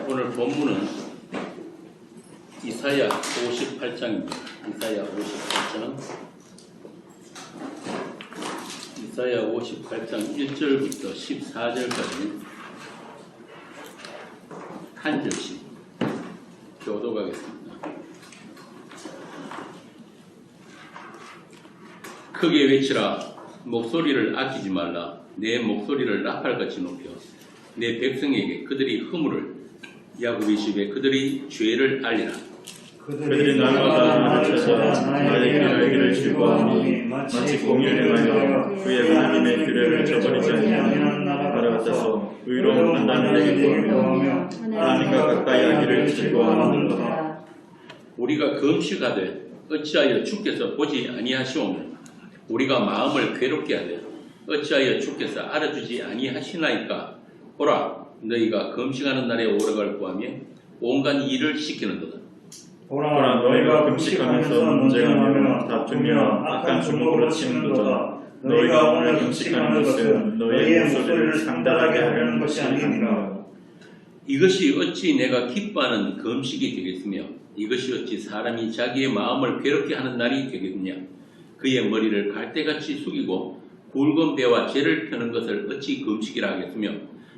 오늘 본문은 이사야 58장입니다. 이사야 58장. 이사야 58장 1절부터 14절까지 한 절씩 교독하겠습니다. 크게 외치라. 목소리를 아끼지 말라. 내 목소리를 나팔같이 높여 내 백성에게 그들이 허물을, 야곱의 집에 그들이 죄를 알리라. 그들이 날마다 나를 찾아 나에게 알기를 즐거워하니 마치 공연에 말하여 그의 하나님의 규례를 저버리지 아니하는 나라 같아서 의로운 판단을 내게 구하며 하나님과 가까이 하기를 즐거워하는도다. 우리가 금식하되 어찌하여 주께서 보지 아니하시오며 우리가 마음을 괴롭게 하되 어찌하여 주께서 알아주지 아니하시나이까. 보라, 너희가 금식하는 날에 오르갈 구하며 온갖 일을 시키는도다. 보라, 너희가 금식하면서 논쟁하며 다투며 악한 주먹으로 치는도다. 너희가 오늘 금식하는 것은 너희의 목소리를 상달하게 하려는 것이 아니니라. 이것이 어찌 내가 기뻐하는 금식이 되겠으며 이것이 어찌 사람이 자기의 마음을 괴롭게 하는 날이 되겠느냐. 그의 머리를 갈대같이 숙이고 굵은 배와 재를 펴는 것을 어찌 금식이라 하겠으며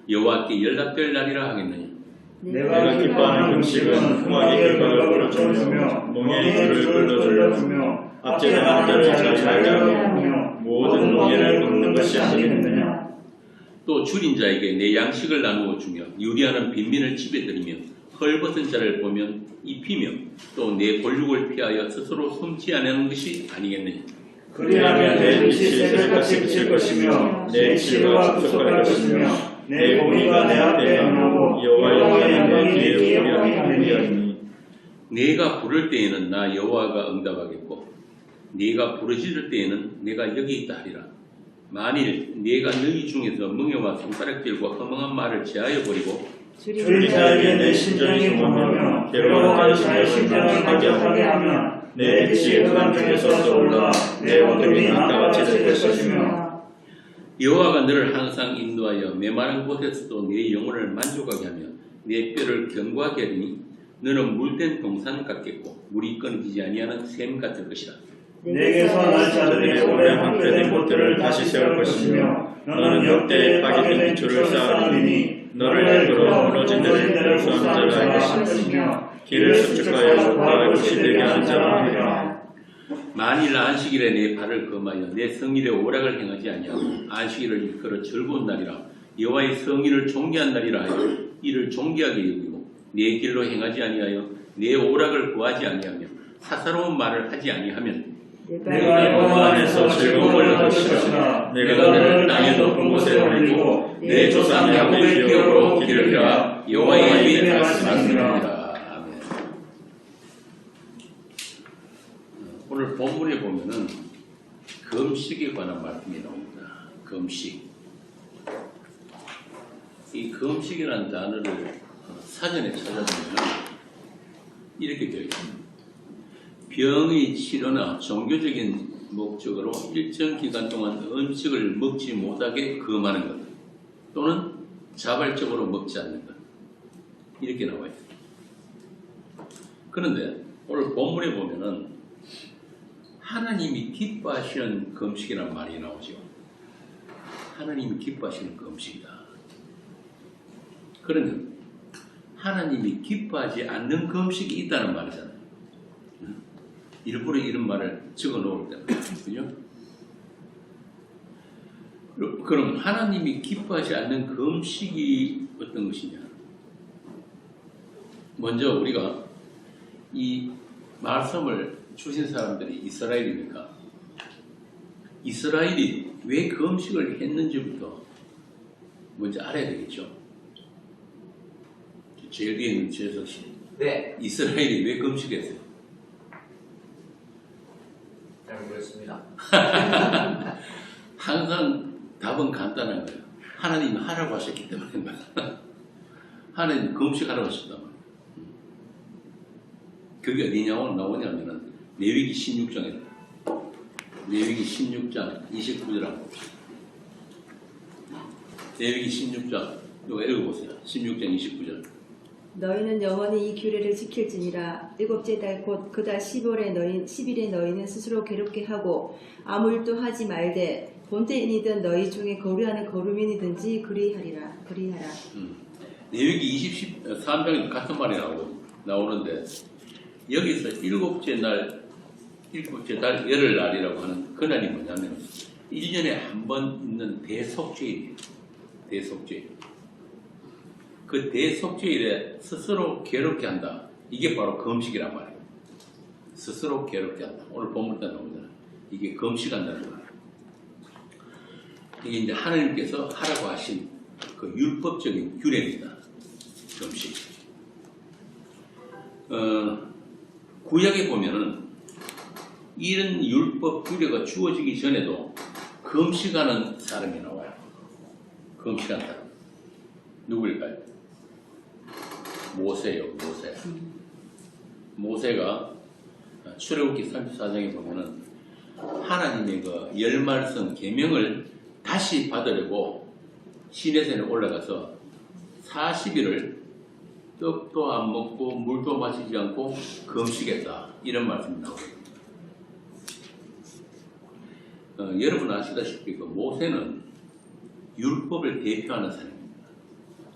여호와께 연락될 날이라 하겠느냐. 내가 기뻐하는 금식은 흉악의 결과를 쫓으며 농의 줄을 끌어주며 압제당한 자를 잘 하며 모든 농의를 걷는 것이 아니겠느냐. 또 줄인 자에게 내 양식을 나누어 주며 유리하는 빈민을 집에 들이며 헐벗은 자를 보면 입히며 또 내 권력을 피하여 스스로 숨지 않는 것이 아니겠느냐. 그리하면 내 빛이 새벽같이 비칠 것이며 내 치료가 축적할 것이며 내 공의가 내 앞에 행하고 여호와의 영광이 내 뒤에 오리하니. 네가 부를 때에는 나 여호와가 응답하겠고 네가 부르짖을 때에는 내가 여기 있다 하리라. 만일 네가 너희 중에서 멍에와 손가락질과 허망한 말을 제하여 버리고 줄인 자에게 내 심정이 동하며 괴로워하는 자의 심장을 가격하게 하면 내 빛이 흑암 중에서 떠올라 내 어둠이 나같이 될 것이며 여호와가 너를 항상 인도하여 메마른 곳에서도 내 영혼을 만족하게 하며 내 뼈를 견고하게 하리니 너는 물된 동산 같겠고 물이 끊어지지 아니하는 샘 같을 것이라. 내게서 난 자들이 오래 황폐된 곳들을 다시 세울 것이며 너는 역대에 파괴된 기초를 쌓으리니 너를 이끌어 무너진 데를 수하는 자가 할 것이며 길을 수축하여 나의 곳이 되게 하는 자라 하리라. 만일 안식일에 내 발을 금하여 내 성일에 오락을 행하지 아니하고 안식일을 일컬어 즐거운 날이라 여호와의 성일을 존귀한 날이라 하여 이를 존귀하게 여기고 내 길로 행하지 아니하여 내 오락을 구하지 아니하며 사사로운 말을 하지 아니하면 내가 여호와 안에서 즐거움을 얻을 것이라. 내가 너를 땅의 높은 곳에 올리고 내 조상 야곱의 기업으로 길을 펴 여호와의 입에 말씀하시리라. 오늘 본문에 보면은 금식에 관한 말씀이 나옵니다. 금식. 이 금식이라는 단어를 사전에 찾아보면 이렇게 되어 있습니다. 병의 치료나 종교적인 목적으로 일정 기간 동안 음식을 먹지 못하게 금하는 것 또는 자발적으로 먹지 않는 것 이렇게 나와 있습니다. 그런데 오늘 본문에 보면은 하나님이 기뻐하시는 금식이라는 말이 나오죠. 하나님이 기뻐하시는 금식이다. 그러면 하나님이 기뻐하지 않는 금식이 있다는 말이잖아요. 일부러 이런 말을 적어 놓을 때는 그죠? 그럼 하나님이 기뻐하지 않는 금식이 어떤 것이냐? 먼저 우리가 이 말씀을 주신 사람들이 이스라엘이니까 이스라엘이 왜 금식을 했는지부터 먼저 알아야 되겠죠. 제일 뒤에 있는 재석 씨. 네. 이스라엘이 왜 금식했어요? 잘 모르겠습니다. 항상 답은 간단한 거예요. 하나님이 하라고 하셨기 때문에 하나님 금식하라고 하셨단 말이에요. 그게 어디냐고 나오냐면은 레위기 16장에 레위기 16장 29절 한번 봅시다. 레위기 16장 이거 읽어보세요. 16장 29절 너희는 영원히 이 규례를 지킬지니라. 일곱째 달 곧 그 달 10일에 너희는 스스로 괴롭게 하고 아무 일도 하지 말되 본때인이든 너희 중에 거류하는 거류민이든지 그리하라. 내역이 23장에도 같은 말이 나오는데 여기서 일곱째 달 열흘날이라고 하는 그날이 뭐냐면 1년에 한 번 있는 대속죄일이에요. 대속죄일. 그 대속죄일에 스스로 괴롭게 한다. 이게 바로 금식이란 말이에요. 스스로 괴롭게 한다. 오늘 본문에 나오잖아요. 이게 금식한다는 거예요. 이게 이제 하나님께서 하라고 하신 그 율법적인 규례입니다. 금식. 구약에 보면은 이런 율법 규례가 주어지기 전에도 금식하는 사람이 나와요. 금식하는 사람. 누구일까요? 모세요, 모세. 모세가 출애굽기 34장에 보면은 하나님의 그 열말씀 계명을 다시 받으려고 시내산에 올라가서 40일을 떡도 안 먹고 물도 마시지 않고 금식했다. 이런 말씀이 나오거든요. 여러분 아시다시피 그 모세는 율법을 대표하는 사람입니다.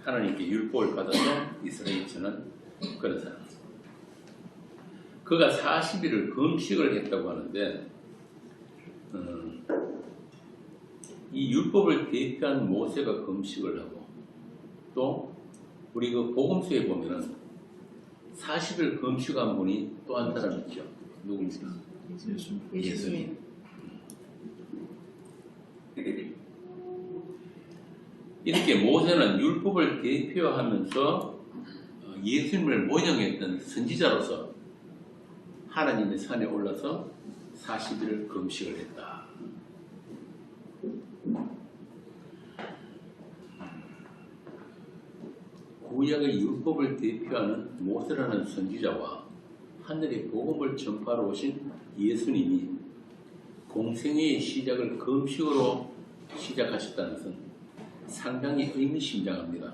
하나님께 율법을 받아서 이스라엘 전한 그런 사람. 그가 40일을 금식을 했다고 하는데 이 율법을 대표한 모세가 금식을 하고 또 우리 그 복음서에 보면은 40일 금식한 분이 또 한 사람 있죠. 누구입니까? 예수님. 이렇게 모세는 율법을 대표하면서 예수님을 모형했던 선지자로서 하나님의 산에 올라서 40일을 금식을 했다. 구약의 율법을 대표하는 모세라는 선지자와 하늘의 복음을 전파하러 오신 예수님이 공생애의 시작을 금식으로 시작하셨다는 것은 상당히 의미심장합니다.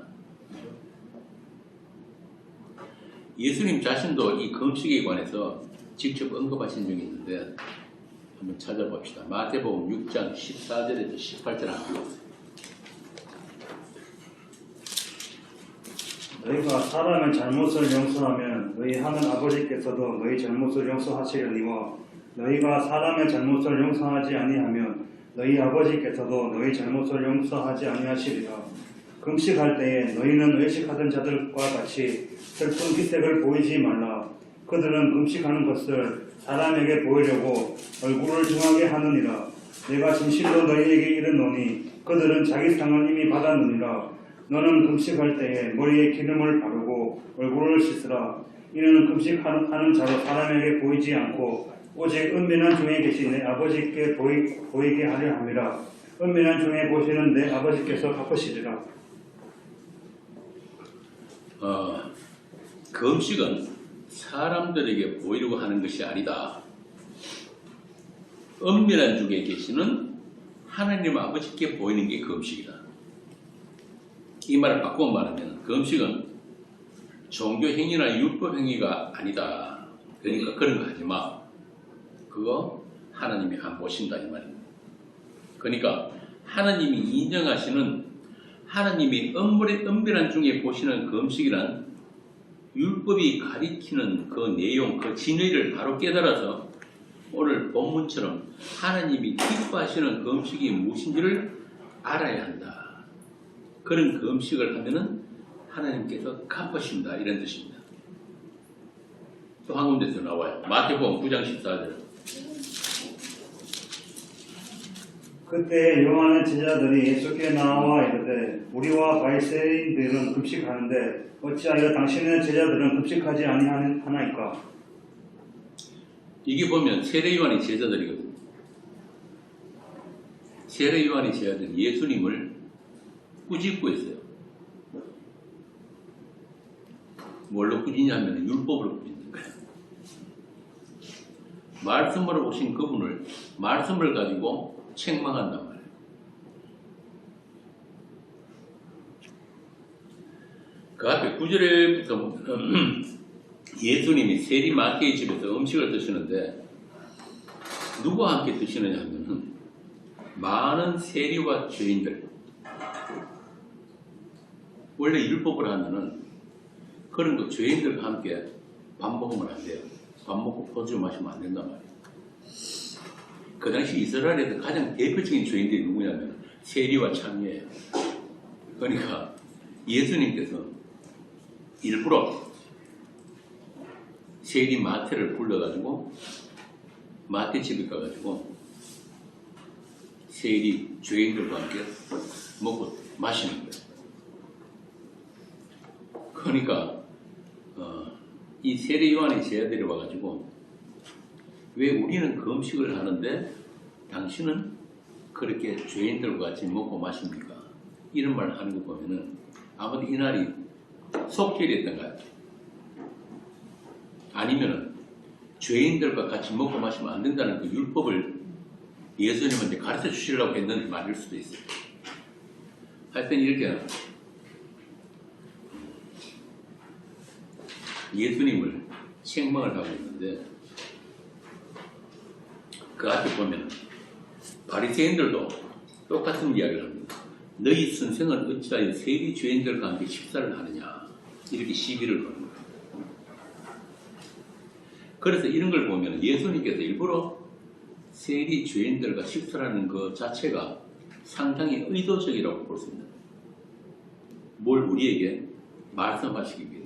예수님 자신도 이 금식에 관해서 직접 언급하신 적이 있는데 한번 찾아봅시다. 마태복음 6장 14절에서 18절 한번 읽어보세요. 너희가 사람의 잘못을 용서하면 너희 하는 아버지께서도 너희 잘못을 용서하시려니와 너희가 사람의 잘못을 용서하지 아니하면 너희 아버지께서도 너희 잘못을 용서하지 아니하시리라. 금식할 때에 너희는 외식하던 자들과 같이 슬픈 기색을 보이지 말라. 그들은 금식하는 것을 사람에게 보이려고 얼굴을 중하게 하느니라. 내가 진실로 너희에게 이르노니 그들은 자기 상을 이미 받았느니라. 너는 금식할 때에 머리에 기름을 바르고 얼굴을 씻으라. 이는 금식하는 자로 사람에게 보이지 않고 오직 은밀한 중에 계신 내 아버지께 보이게 하려 함이라. 은밀한 중에 보시는 내 아버지께서 갚으시리라. 금식은 사람들에게 보이려고 하는 것이 아니다. 은밀한 중에 계시는 하나님 아버지께 보이는 게 금식이다. 이 말을 바꾸어 말하면 금식은 종교 행위나 율법 행위가 아니다. 그러니까 그런 거 하지 마. 그거 하나님이 안 보신다 이 말입니다. 그러니까 하나님이 인정하시는 하나님이 은밀한 중에 보시는 금식이란 율법이 가리키는 그 내용, 그 진리를 바로 깨달아서 오늘 본문처럼 하나님이 기뻐하시는 금식이 무엇인지를 알아야 한다. 그런 금식을 하면은 하나님께서 갚으신다 이런 뜻입니다. 또 한 군데서 나와요. 마태복음 9장 14절. 그때 요한의 제자들이 예수께 나와 이르되 우리와 바리새인들은 금식하는데 어찌하여 당신의 제자들은 금식하지 아니하나이까? 이게 보면 세례 요한의 제자들이거든요. 세례 요한의 제자들은 예수님을 꾸짖고 있어요. 뭘로 꾸짖냐면 율법으로 꾸짖는 거예요. 말씀으로 오신 그분을 말씀을 가지고 책망한단 말이에요. 그 앞에 9절에부터 예수님이 세리 마태의 집에서 음식을 드시는데 누구와 함께 드시느냐 하면 많은 세리와 죄인들. 원래 율법을 하면은 그런 거 죄인들과 함께 밥 먹으면 안 돼요. 밥 먹고 포주 마시면 안 된단 말이에요. 그 당시 이스라엘에서 가장 대표적인 죄인들이 누구냐면 세리와 창녀예요. 그러니까 예수님께서 일부러 세리 마태를 불러가지고 마태 집에 가가지고 세리 죄인들과 함께 먹고 마시는 거예요. 그러니까 이 세례 요한의 제자들이 와가지고 왜 우리는 그 음식을 하는데 당신은 그렇게 죄인들과 같이 먹고 마십니까? 이런 말을 하는 거 보면은 아무도 이날이 속죄일이었던가요? 아니면은 죄인들과 같이 먹고 마시면 안 된다는 그 율법을 예수님한테 가르쳐 주시려고 했는 말일 수도 있어요. 하여튼 이렇게 예수님을 책망을 하고 있는데 그 앞에 보면 바리새인들도 똑같은 이야기를 합니다. 너희 선생은 어찌하여 세리 죄인들과 함께 식사를 하느냐 이렇게 시비를 거는 거예요. 그래서 이런 걸 보면 예수님께서 일부러 세리 죄인들과 식사하는 것 자체가 상당히 의도적이라고 볼 수 있는 거예요. 뭘 우리에게 말씀하시기 위해서.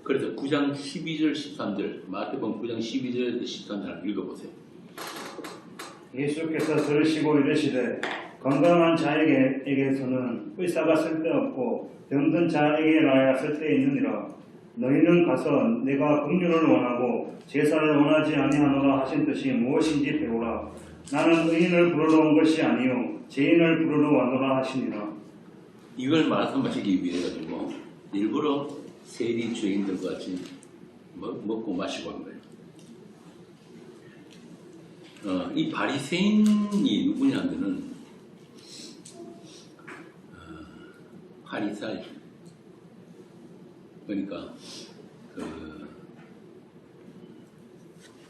그래서 9장 12절 13절 마태복음 9장 12절 13절 읽어보세요. 예수께서 들으시고 이르시되 건강한 자에게서는 의사가 쓸데없고 병든 자에게라야 쓸데있느니라. 너희는 가서 내가 긍휼을 원하고 제사를 원하지 아니하노라 하신 뜻이 무엇인지 배우라. 나는 의인을 부르러 온 것이 아니요 죄인을 부르러 왔노라 하시니라. 이걸 말씀하시기 위해 가지고 일부러 세리 죄인들과 같이 먹고 마시고 한 거예요. 이 바리새인이 누구냐면은 파리사이. 그러니까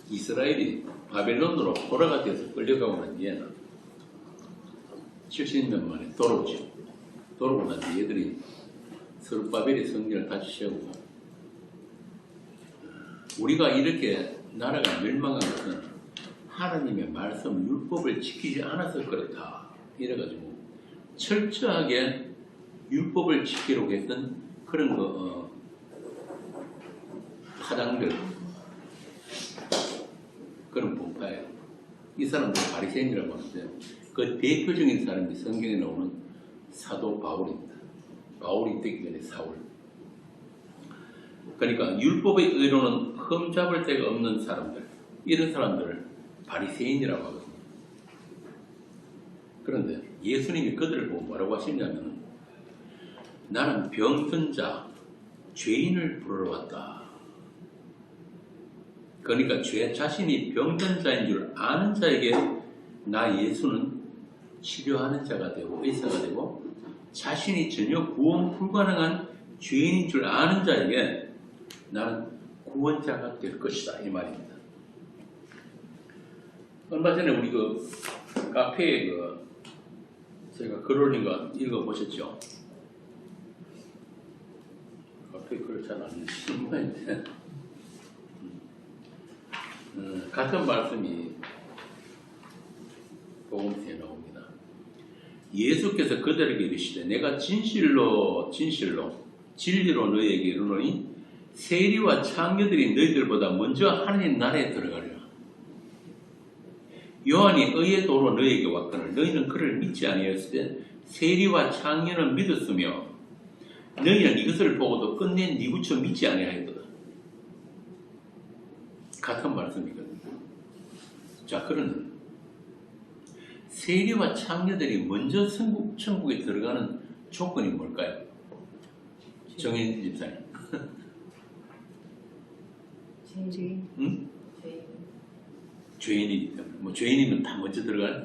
이스라엘이 바벨론으로 포로가 돼서 끌려가고 난 뒤에는 70년 만에 돌아오죠. 돌아오고 난 뒤에 얘들이 스룹바벨의 성전을 다시 세우고 우리가 이렇게 나라가 멸망한 것은 하나님의 말씀, 율법을 지키지 않아서 그렇다. 이래가지고 철저하게 율법을 지키려고 했던 그런 파장들, 그런 분파예요. 이 사람들 바리새인이라고 하는데 그 대표적인 사람이 성경에 나오는 사도 바울입니다. 바울이 되기 전에 사울. 그러니까 율법의 의로는 흠잡을 데가 없는 사람들, 이런 사람들을 바리새인이라고 하거든요. 그런데 예수님이 그들을 보고 뭐라고 하시냐면 나는 병든 자, 죄인을 부르러 왔다. 그러니까 죄 자신이 병든 자인 줄 아는 자에게 나 예수는 치료하는 자가 되고 의사가 되고 자신이 전혀 구원 불가능한 죄인인 줄 아는 자에게 나는 구원자가 될 것이다. 이 말입니다. 얼마 전에 우리 카페에 제가 글 올린 거 읽어보셨죠? 카페에 글을 잘 안 읽는 모양인데 같은 말씀이 복음서에 나옵니다. 예수께서 그들에게 이르시되 내가 진리로 너희에게 이르노니 세리와 창녀들이 너희들보다 먼저 하나님 나라에 들어가리라. 요한이 의의 도로 너희에게 왔거늘 너희는 그를 믿지 아니하였을 때 세리와 창녀는 믿었으며 너희는 이것을 보고도 끝내 뉘우쳐 믿지 아니하였거든. 같은 말씀이거든요. 자, 그러면 세리와 창녀들이 먼저 천국에 들어가는 조건이 뭘까요? 정인 집사님. 죄인. 응? 죄인이기 때문에. 죄인이면 다 먼저 들어가요?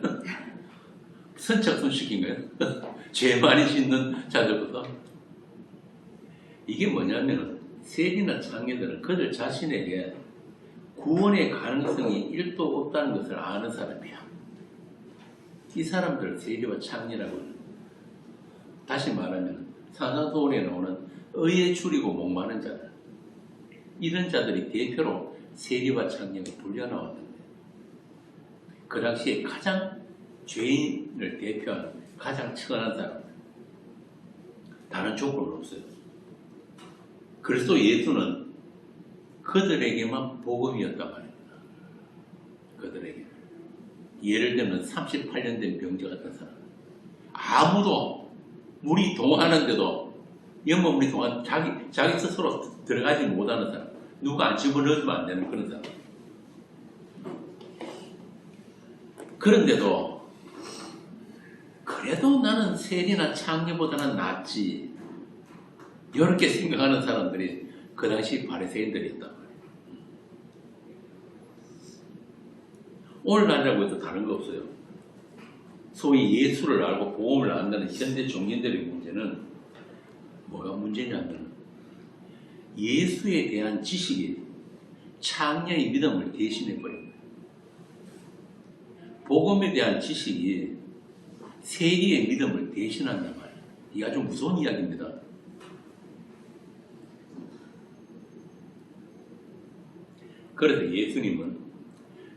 선착순 시킨 거예요? 죄 많이 짓는 자들부터. 이게 뭐냐면 세리나 창녀들은 그들 자신에게 구원의 가능성이 1도 없다는 것을 아는 사람이야. 이 사람들을 세리와 창녀라고 해요. 다시 말하면 사사도원에 나오는 의에 줄이고 목마른 자들, 이런 자들이 대표로 세리와 창녀가 불려 나왔는데 그 당시에 가장 죄인을 대표하는 가장 천한 사람, 다른 조건은 없어요. 그리스도 예수는 그들에게만 복음이었단 말입니다. 그들에게. 예를 들면 38년 된 병자 같은 사람, 아무도 물이 동하는데도 영문 물이 동한 자기 스스로 들어가지 못하는 사람, 누가 안 집어넣으면 안 되는 그런 사람. 그런데도 그래도 나는 세리나 창녀보다는 낫지, 이렇게 생각하는 사람들이 그 당시 바리새인들이었단 말이에요. 오늘날이라고 해도 다른 거 없어요. 소위 예수를 알고 복음을 안다는 현대 종교인들의 문제는 뭐가 문제냐면 예수에 대한 지식이 창녀의 믿음을 대신해버립니다. 복음에 대한 지식이 세리의 믿음을 대신한단 말이에요. 이게 아주 무서운 이야기입니다. 그래서 예수님은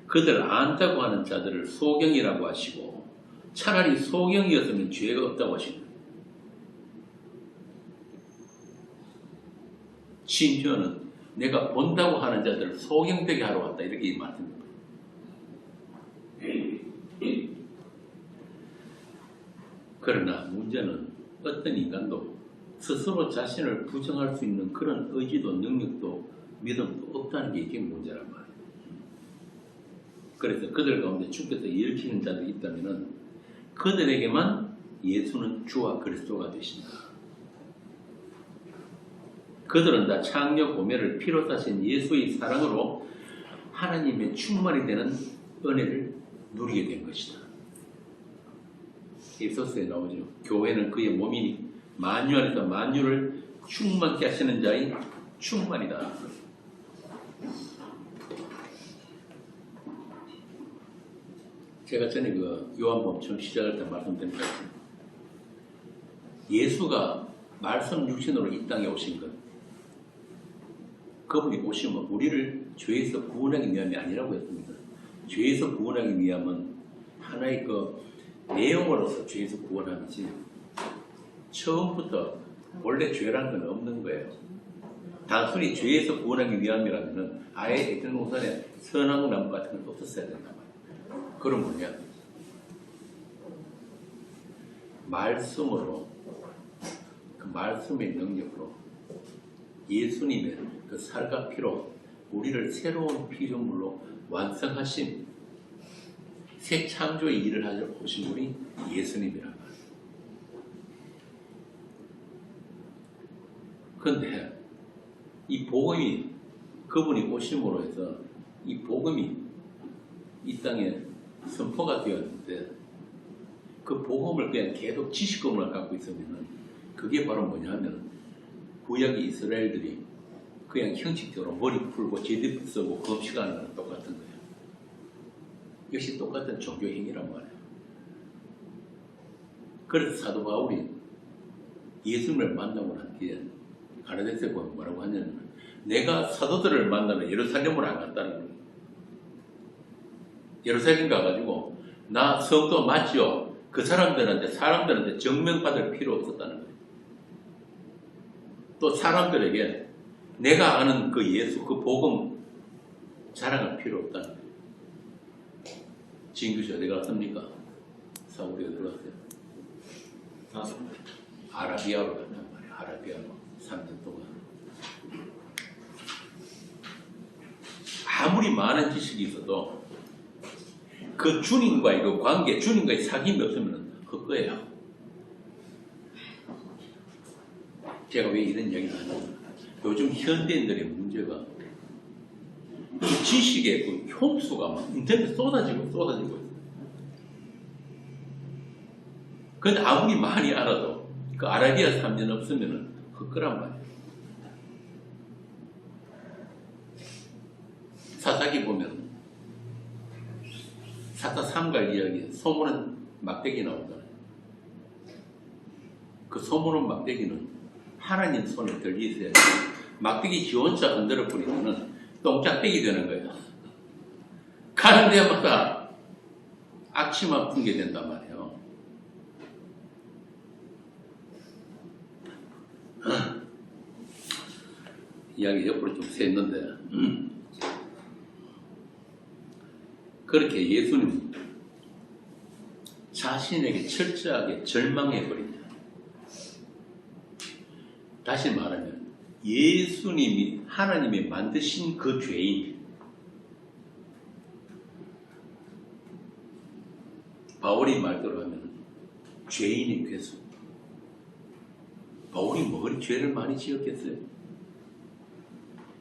그들 안다고 하는 자들을 소경이라고 하시고 차라리 소경이었으면 죄가 없다고 하십니다. 심지어는 내가 본다고 하는 자들을 소경되게 하러 왔다, 이렇게 말씀합니다. 그러나 문제는 어떤 인간도 스스로 자신을 부정할 수 있는 그런 의지도 능력도 믿음도 없다는 게 이게 문제란 말이에요. 그래서 그들 가운데 주께서 일으키는 자들이 있다면 그들에게만 예수는 주와 그리스도가 되신다. 그들은 다 창녀 고매를 피로 사신 예수의 사랑으로 하나님의 충만이 되는 은혜를 누리게 된 것이다. 에베소서에 나오죠. 교회는 그의 몸이니 만유 안에서 만유를 충만케 하시는 자의 충만이다. 제가 전에 그 요한복음 처음 시작할 때 말씀드린 것 같습니다. 예수가 말씀 육신으로 이 땅에 오신 것, 그분이 오시면 우리를 죄에서 구원하기 위함이 아니라고 했습니다. 죄에서 구원하기 위함은 하나의 그 내용으로서 죄에서 구원하는지 처음부터 원래 죄라는 건 없는 거예요. 단순히 죄에서 구원하기 위함이라면 아예 에덴 동산에 선악 나무 같은 건 없었어야 된단 말이에요. 그럼 뭐냐? 말씀으로, 그 말씀의 능력으로 예수님의 그 살과 피로 우리를 새로운 피조물로 완성하신 새 창조의 일을 하려 오신 분이 예수님이란 말이에요. 그런데 이 복음이, 그분이 오심으로 해서 이 복음이 이 땅에 선포가 되었는데 그 복음을 그냥 계속 지식금을 갖고 있으면 그게 바로 뭐냐 하면 구약 이스라엘들이 그냥 형식적으로 머리 풀고 제비 쓰고 금식하는 거랑 똑같은 거예요. 역시 똑같은 종교 행위란 말이에요. 그래서 사도 바울이 예수님을 만나고 난 뒤에 가라데스에 보면 뭐라고 하냐면 내가 사도들을 만나면 예루살렘으로 안 갔다는 거예요. 예루살렘 가가지고 나 성도 맞지요? 그 사람들한테 증명받을 필요 없었다는 거예요. 또 사람들에게 내가 아는 그 예수, 그 복음 자랑할 필요 없다는 거예요. 진규씨 어디 갔습니까? 사울이 어디 갔어요? 아라비아로 갔단 말이에요. 아라비아로 3년 동안. 아무리 많은 지식이 있어도 그 주님과의 그 관계, 주님과의 사귐이 없으면 헛거예요. 제가 왜 이런 이야기를 하냐면 요즘 현대인들의 문제가 이 지식의 그 흉수가 막 인터넷에 쏟아지고 있어요. 그런데 아무리 많이 알아도 그 아라비아 3년 없으면 헛거란 말이에요. 사사기 보면 사사 삼갈 이야기 소문은 막대기 나오잖아요. 그 소문은 막대기는 하나님 손에 들려 있어야 돼요. 막대기 지 혼자 흔들어 버리면은 똥짝대기 되는 거예요. 가는 데마다 악취만 풍게 된단 말이에요. 이야기 옆으로 좀 샜는데 그렇게 예수님 자신에게 철저하게 절망해버린다. 다시 말하면 예수님이 하나님이 만드신 그 죄인, 바울이 말대로 하면 죄인의 괴수. 바울이 뭐 그리 죄를 많이 지었겠어요?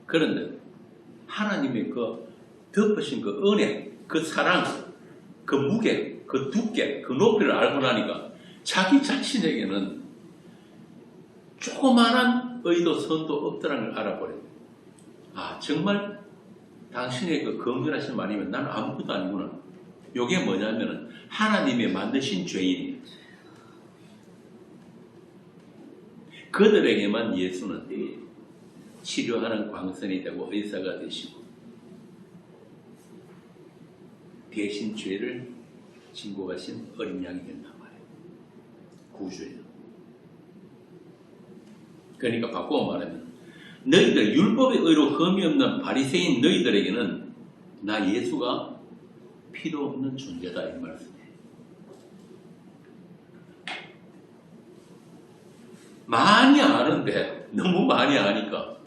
그런데 하나님의 그 덮으신 그 은혜, 그 사랑, 그 무게, 그 두께, 그 높이를 알고 나니까 자기 자신에게는 조그마한 의도 선도 없더라는 걸 알아버려요. 아, 정말 당신의 그 검증하신 말이면 나는 아무것도 아니구나. 이게 뭐냐면은 하나님의 만드신 죄인이에요. 그들에게만 예수는 치료하는 광선이 되고 의사가 되시고 대신 죄를 진고 가신 어린 양이 된단 말이에요. 구주예요. 그러니까 바꾸어 말하면 너희들 율법의 의로 흠이 없는 바리새인 너희들에게는 나 예수가 필요 없는 존재다 이 말씀이에요. 많이 아는데 너무 많이 아니까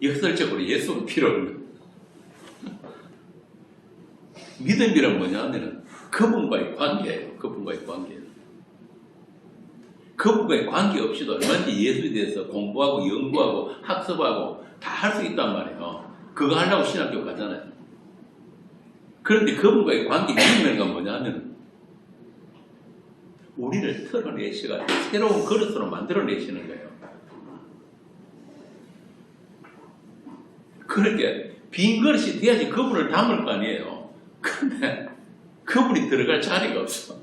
역설적으로 예수가 필요 없는 믿음이란 뭐냐면은 그분과의 관계예요. 그분과의 관계. 그분과의 관계 없이도 얼마든지 예수에 대해서 공부하고 연구하고 학습하고 다 할 수 있단 말이에요. 그거 하려고 신학교 가잖아요. 그런데 그분과의 관계 믿음이라는 건 뭐냐면 우리를 털어내시가 새로운 그릇으로 만들어내시는 거예요. 그렇게 빈 그릇이 돼야지 그분을 담을 거 아니에요. 근데 그분이 들어갈 자리가 없어.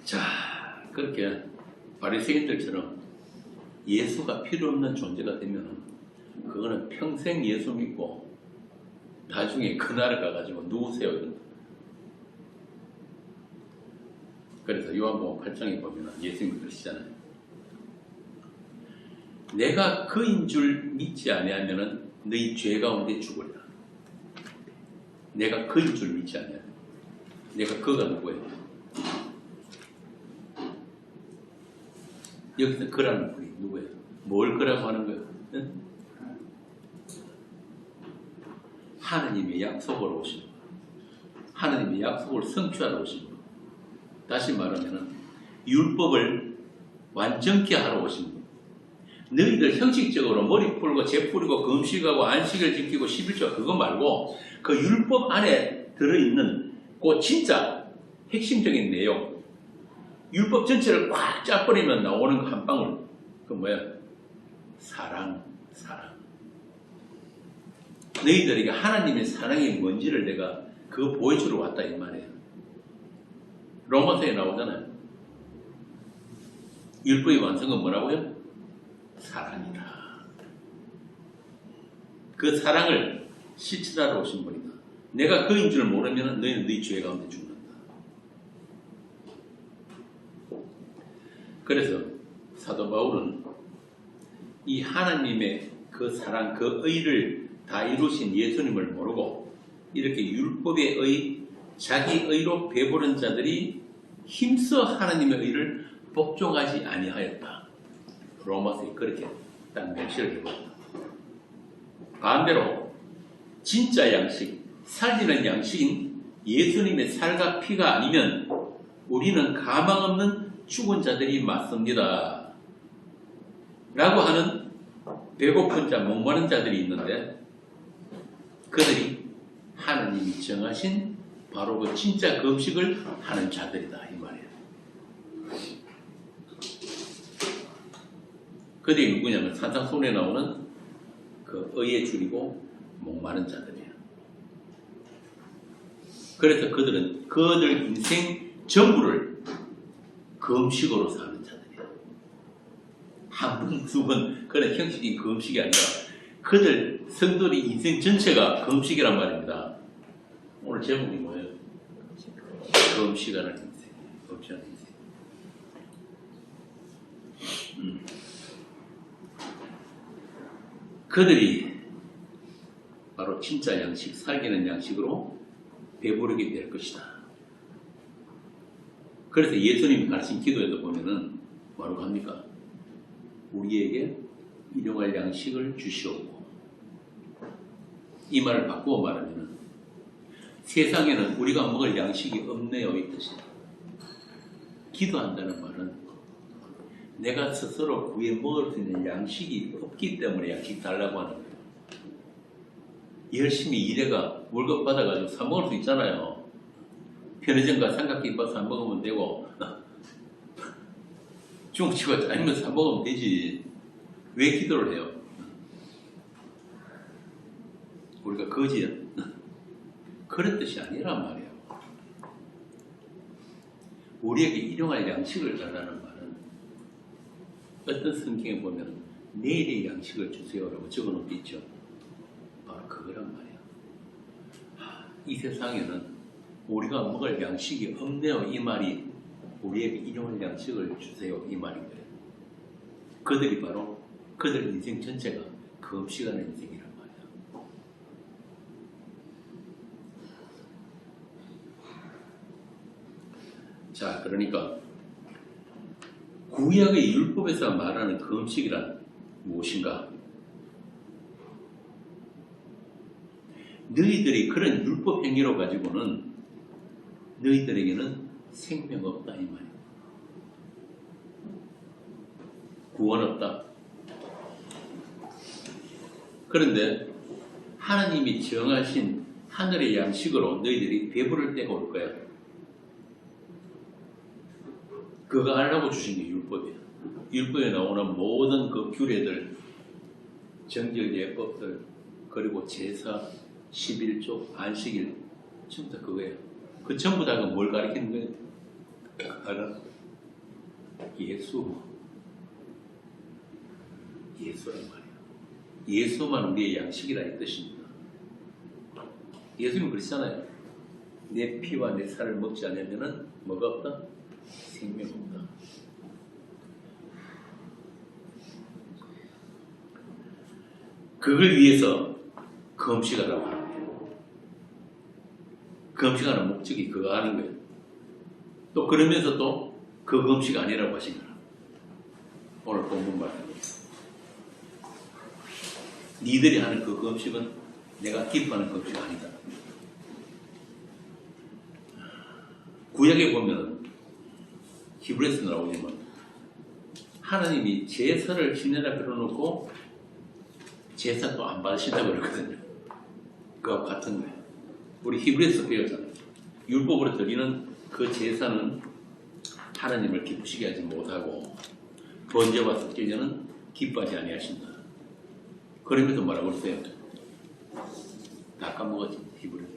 자, 그렇게 바리새인들처럼 예수가 필요 없는 존재가 되면 그거는 평생 예수 믿고 나중에 그날을 가가지고 누우세요. 그래서 요한복음 8장에 보면 예수님이 그러시잖아요. 내가 그인 줄 믿지 아니하면은 너희 죄 가운데 죽으리라. 내가 그인 줄 믿지 아니하면 내가 그가 누구예요? 여기서 그라는 분이 누구예요? 뭘 그라고 하는 거예요? 응? 하나님의 약속으로 오신 분. 하나님의 약속을 성취하러 오신 분. 다시 말하면 율법을 완전케 하러 오신 분. 너희들 형식적으로 머리 풀고 재 풀고 금식하고 안식을 지키고 11조 그거 말고 그 율법 안에 들어있는 그 진짜 핵심적인 내용 율법 전체를 꽉 짜버리면 나오는 그 한 방울 그 뭐야? 사랑. 너희들에게 하나님의 사랑이 뭔지를 내가 그거 보여주러 왔다 이 말이에요. 로마서에 나오잖아요. 율법의 완성은 뭐라고요? 사랑이다. 그 사랑을 실천하러 오신 분이다. 내가 그인 줄 모르면 너희는 너희 죄 가운데 죽는다. 그래서 사도 바울은 이 하나님의 그 사랑, 그 의를 다 이루신 예수님을 모르고 이렇게 율법의 의, 자기 의로 배부른 자들이 힘써 하나님의 의를 복종하지 아니하였다. 로마서에 그렇게 딱 명시를 해버렸다. 반대로 진짜 양식, 살리는 양식인 예수님의 살과 피가 아니면 우리는 가망 없는 죽은 자들이 맞습니다. 라고 하는 배고픈 자, 목마른 자들이 있는데 그들이 하나님이 정하신 바로 그 진짜 금식을 하는 자들이다 이 말이에요. 그들이 누구냐면 산상손에 나오는 그 의에 줄이고 목마른 자들이에요. 그래서 그들은 그들 인생 전부를 금식으로 사는 자들이에요. 한 번, 두 번 그런 형식이 금식이 아니라 그들 성도의 인생 전체가 금식이란 말입니다. 오늘 제목이 뭐예요? 금식하는 인생. 금식하는 인생. 그들이 바로 진짜 양식, 살기는 양식으로 배부르게 될 것이다. 그래서 예수님이 가르친 기도에도 보면은 뭐라고 합니까? 우리에게 일용할 양식을 주시옵고, 이 말을 바꾸어 말하면은 세상에는 우리가 먹을 양식이 없네요 이 뜻이에요. 기도한다는 말은 내가 스스로 구해 먹을 수 있는 양식이 없기 때문에 양식 달라고 하는 거예요. 열심히 일해가 월급 받아가지고 사 먹을 수 있잖아요. 편의점과 삼각김밥 사 먹으면 되고 중국집가 아니면 사 먹으면 되지. 왜 기도를 해요? 우리가 거지야. 그런 뜻이 아니란 말이에요. 우리에게 일용할 양식을 달라는 말은 어떤 성경에 보면 내일의 양식을 주세요라고 적어놓은 게 있죠. 바로 그거란 말이에요. 이 세상에는 우리가 먹을 양식이 없네요 이 말이 우리에게 일용할 양식을 주세요 이 말인 거예요. 그들이 바로 그들 인생 전체가 금식하는 인생이란 말이에요. 자, 그러니까 구약의 율법에서 말하는 금식이란 무엇인가? 너희들이 그런 율법 행위로 가지고는 너희들에게는 생명 없다 이 말이에요. 구원 없다. 그런데 하나님이 정하신 하늘의 양식으로 너희들이 배부를 때가 올 거야. 그거 하려고 주신 게 율법이에요. 율법에 나오는 모든 그 규례들, 정결 예법들, 그리고 제사, 11조, 안식일, 전부 다 그거예요. 그 전부 다가 뭘 가리키는 거예요? 알아? 예수. 예수란 말이에요. 예수만 우리의 양식이라 이 뜻입니다. 예수님은 그러시잖아요. 내 피와 내 살을 먹지 않으면 뭐가 없다? 생명 없다. 그걸 위해서 금식하라고 하는 거예요. 금식하는 목적이 그거 하는 거예요. 또 그러면서 또 그 금식 아니라고 하신 거라. 오늘 본문 말입니다. 니들이 하는 그 금식은 내가 기뻐하는 금식 아니다. 구약에 보면 히브리서 나오지만 하나님이 제사를 지내라 그려놓고 제사 또 안 받으신다고 그러거든요. 그와 같은 거예요. 우리 히브리서 배웠잖아요. 율법으로 드리는 그 제사는 하나님을 기쁘시게 하지 못하고 번제와 속죄제는 기뻐하지 아니하신다. 그러면서 뭐라고 그랬어요? 다 까먹었지 히브리서.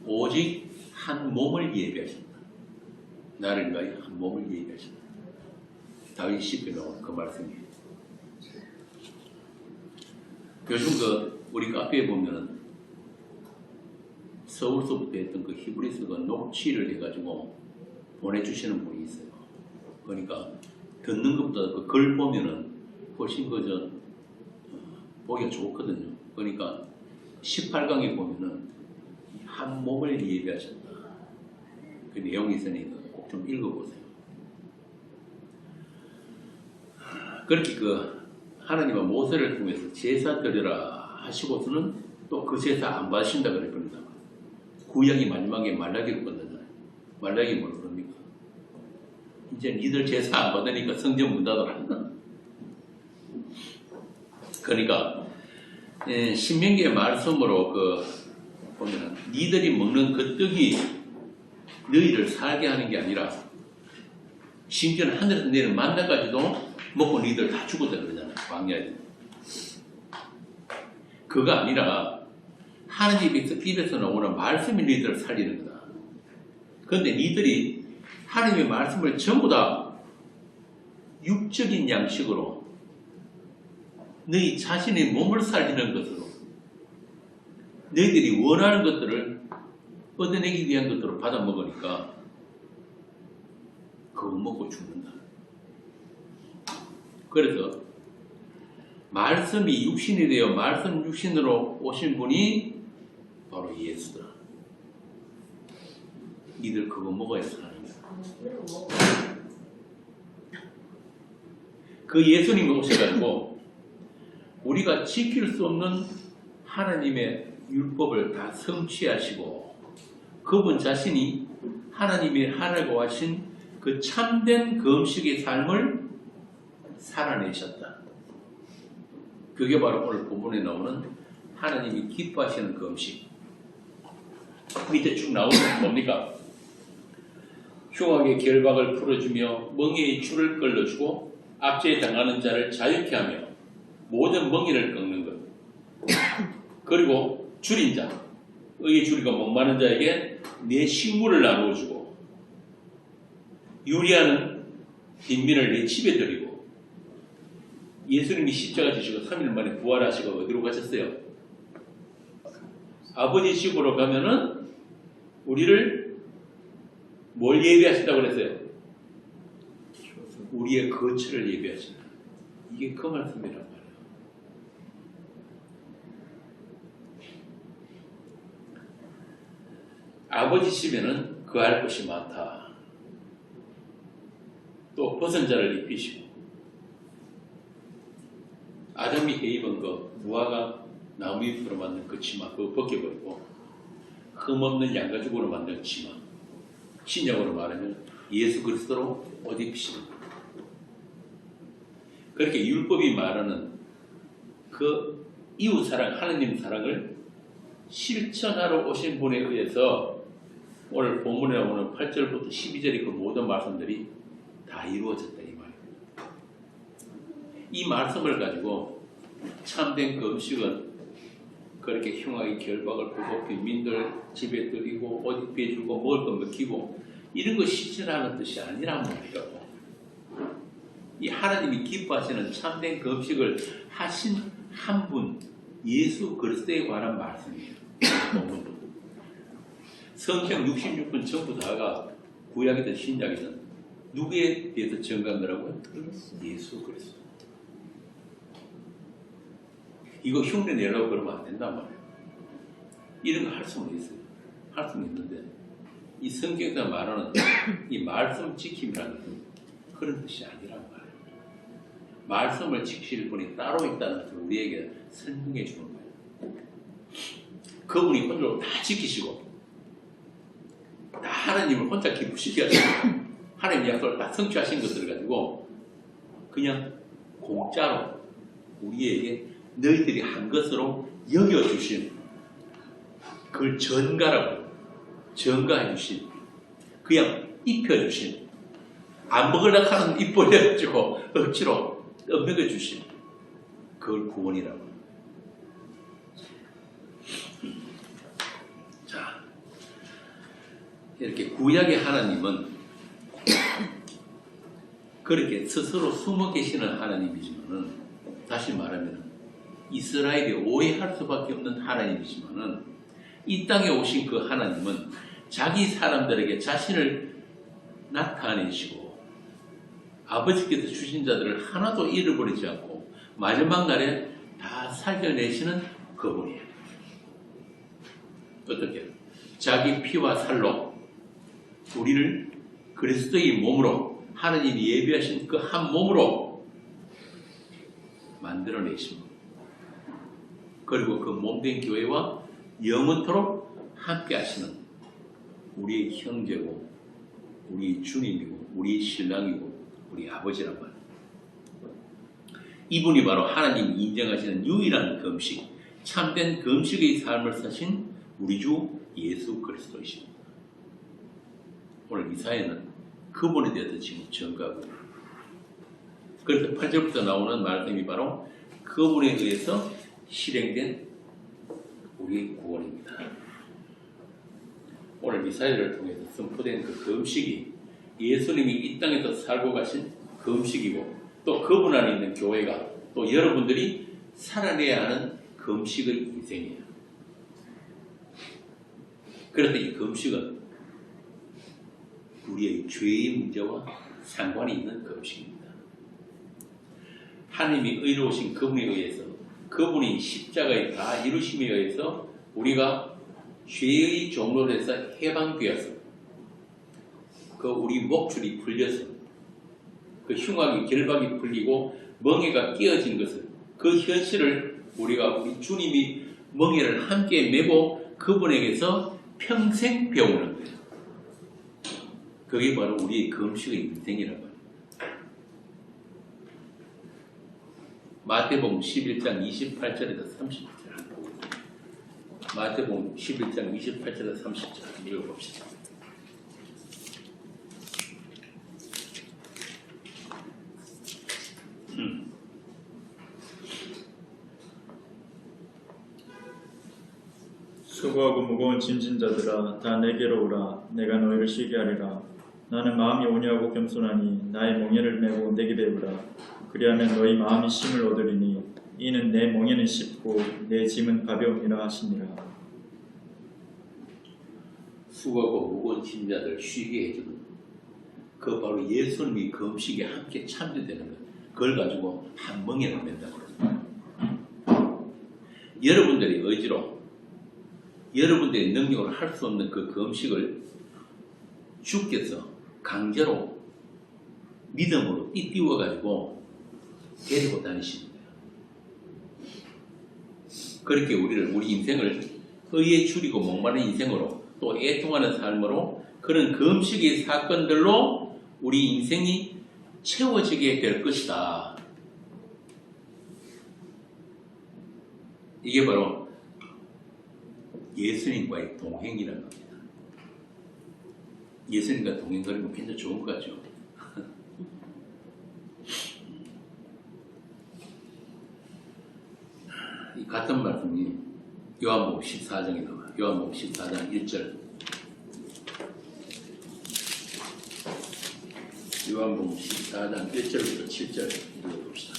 오직 한 몸을 예비하신다. 나를 위하여 한 몸을 예비하신다. 다윗 시편에 나오는 그 말씀이에요. 요즘 우리 카페에 보면은 서울서부터 했던 그 히브리서가 녹취를 해가지고 보내주시는 분이 있어요. 그러니까 듣는 것보다 그 글 보면은 훨씬 보기가 좋거든요. 그러니까 18강에 보면은 한 몸을 예비하셨다. 그 내용이 있으니까 꼭 좀 읽어보세요. 그렇게 하나님은 모세를 통해서 제사 드려라 하시고서는 또 그 제사 안 받으신다 그랬습니다. 구약이 마지막에 말라기로 끝나잖아요. 말라기 뭘 그럽니까? 이제 니들 제사 안 받으니까 성전 문 닫아라. 그러니까 신명기의 말씀으로 보면은 니들이 먹는 그 떡이 너희를 살게 하는 게 아니라 심지어는 하늘에서 내리는 만나까지도 먹고 니들 다 죽었다 그러잖아요. 광야에. 그거 아니라 하나님의 입에서 나오는 말씀이 니들을 살리는 거다. 그런데 니들이 하나님의 말씀을 전부 다 육적인 양식으로 너희 자신의 몸을 살리는 것으로 너희들이 원하는 것들을 얻어내기 위한 것들을 받아 먹으니까 그거 먹고 죽는다. 그래서 말씀이 육신이 되어 말씀 육신으로 오신 분이 바로 예수다. 니들 그거 먹어야 사는 거야. 그 예수님이 오셔가지고 우리가 지킬 수 없는 하나님의 율법을 다 성취하시고 그분 자신이 하나님이 하라고 하신 그 참된 금식의 삶을 살아내셨다. 그게 바로 오늘 본문에 나오는 하나님이 기뻐하시는 금식. 밑에 쭉 나오는 건 뭡니까? 흉악의 결박을 풀어주며 멍에의 줄을 끌어주고 압제에 당하는 자를 자유케 하며 모든 멍에를 꺾는 것. 그리고 줄인 자, 의의 줄이고 목마른 자에게 내 식물을 나누어주고 유리하는 빈민을 내 집에 들이고 예수님이 십자가 지시고 3일 만에 부활하시고 어디로 가셨어요? 아버지 집으로 가면은 우리를 뭘 예비하신다고 그랬어요? 우리의 거처를 예비하신다. 이게 그 말씀이란 말이에요. 아버지 집에는 그할 것이 많다. 또 벗은 자를 입히시고 아담이 입은 그 무화과 나무잎으로 만든 그 치마 그거 벗겨버리고 흠없는 양가죽으로 만든 치마 신약으로 말하면 예수 그리스도로 옷 입히시는 거예요. 그렇게 율법이 말하는 그 이웃사랑 하나님 사랑을 실천하러 오신 분에 의해서 오늘 본문에 나오는 8절부터 12절의 그 모든 말씀들이 다 이루어졌다 이 말이에요. 이 말씀을 가지고 참된 그 음식은 그렇게 흉악의 결박을 풀고 빈민들 집에 들이고 옷 입혀주고 먹을 것 먹히고 이런 거 실천하는 뜻이 아니란 말이에요. 이 하나님이 기뻐하시는 참된 그 음식을 하신 한 분 예수 그리스도에 관한 말씀이에요. 성경 66분 전부 다가 구약이든 신약이든 누구에 대해서 증거한다고요? 예수 그리스도. 이거 흉내 내려고 그러면 안 된단 말이에요. 이런 거 할 수는 있어요. 할 수는 있는데 이 성경에서 말하는 이 말씀 지킴이라는 그런 뜻이 아니란 말이에요. 말씀을 지키실 분이 따로 있다는 것을 우리에게 설명해 주는 거예요. 그분이 혼자로 다 지키시고 다 하나님을 혼자 기쁘시게 하시고 하나님의 약속을 다 성취하신 것들을 가지고 그냥 공짜로 우리에게 너희들이 한 것으로 여겨주신 그걸 전가해 주신 그냥 입혀주신 안 먹으려고 하는 입 벌려가지고 억지로 떠먹여 주신 그걸 구원이라고. 자, 이렇게 구약의 하나님은 그렇게 스스로 숨어 계시는 하나님이지만은 다시 말하면 이스라엘이 오해할 수밖에 없는 하나님이지만은 이 땅에 오신 그 하나님은 자기 사람들에게 자신을 나타내시고 아버지께서 주신 자들을 하나도 잃어버리지 않고 마지막 날에 다 살려내시는 그분이에요. 어떻게? 자기 피와 살로 우리를 그리스도의 몸으로 하나님이 예비하신 그 한 몸으로 만들어내십니다. 그리고 그 몸된 교회와 영원토록 함께 하시는 우리의 형제고 우리 주님이고 우리 신랑이고 우리 아버지란 말이에요. 이분이 바로 하나님이 인정하시는 유일한 금식, 참된 금식의 삶을 사신 우리 주 예수 그리스도이십니다. 오늘 이 사회는 그분에 대해서 지금 증거하고 그래서 8절부터 나오는 말씀이 바로 그분에 의해서 실행된 우리 구원입니다. 오늘 미사일을 통해서 선포된 그 금식이 예수님이 이 땅에서 살고 가신 금식이고 또 그분 안에 있는 교회가 또 여러분들이 살아내야 하는 금식의 인생이에요. 그런데 이 금식은 우리의 죄의 문제와 상관이 있는 금식입니다. 하나님이 의로우신 그분에 의해서 그분이 십자가에 다 이루심에 의해서 우리가 죄의 종로에서 해방되어서 그 우리 목줄이 풀려서 그 흉악이 결박이 풀리고 멍에가 끼어진 것을 그 현실을 우리가 우리 주님이 멍에를 함께 메고 그분에게서 평생 배우는 거예요. 그게 바로 우리의 금식의 인생이란 말이에요. 마태복음 11장 28절에서 30절 마태복음 11장 28절에서 30절 읽어봅시다. 수고하고 무거운 짐진 자들아 다 내게로 오라. 내가 너희를 쉬게 하리라. 나는 마음이 온유하고 겸손하니 나의 멍에를 메고 내게 배우라. 그리하면 너희 마음이 쉼을 얻으리니 이는 내 멍에는 쉽고 내 짐은 가벼움이라 하시니라. 수고하고 무거운 짐자들 쉬게 해주는 그 바로 예수님이 금식에 함께 참여되는 것. 그걸 가지고 한 멍에를 맨다고 그럽니다. 여러분들의 의지로 여러분들의 능력으로 할 수 없는 그 금식을 주께서 강제로 믿음으로 띄워가지고 데리고 다니시는 거예요. 그렇게 우리 인생을 의에 줄이고 목마른 인생으로 또 애통하는 삶으로 그런 금식의 사건들로 우리 인생이 채워지게 될 것이다. 이게 바로 예수님과의 동행이라는 겁니다. 예수님과 동행하면 굉장히 좋은 것 같죠. 이 같은 말씀이 요한복음 14장에 나와요. 요한복음 14장 1절. 요한복음 14장 1절부터 7절 읽어봅시다.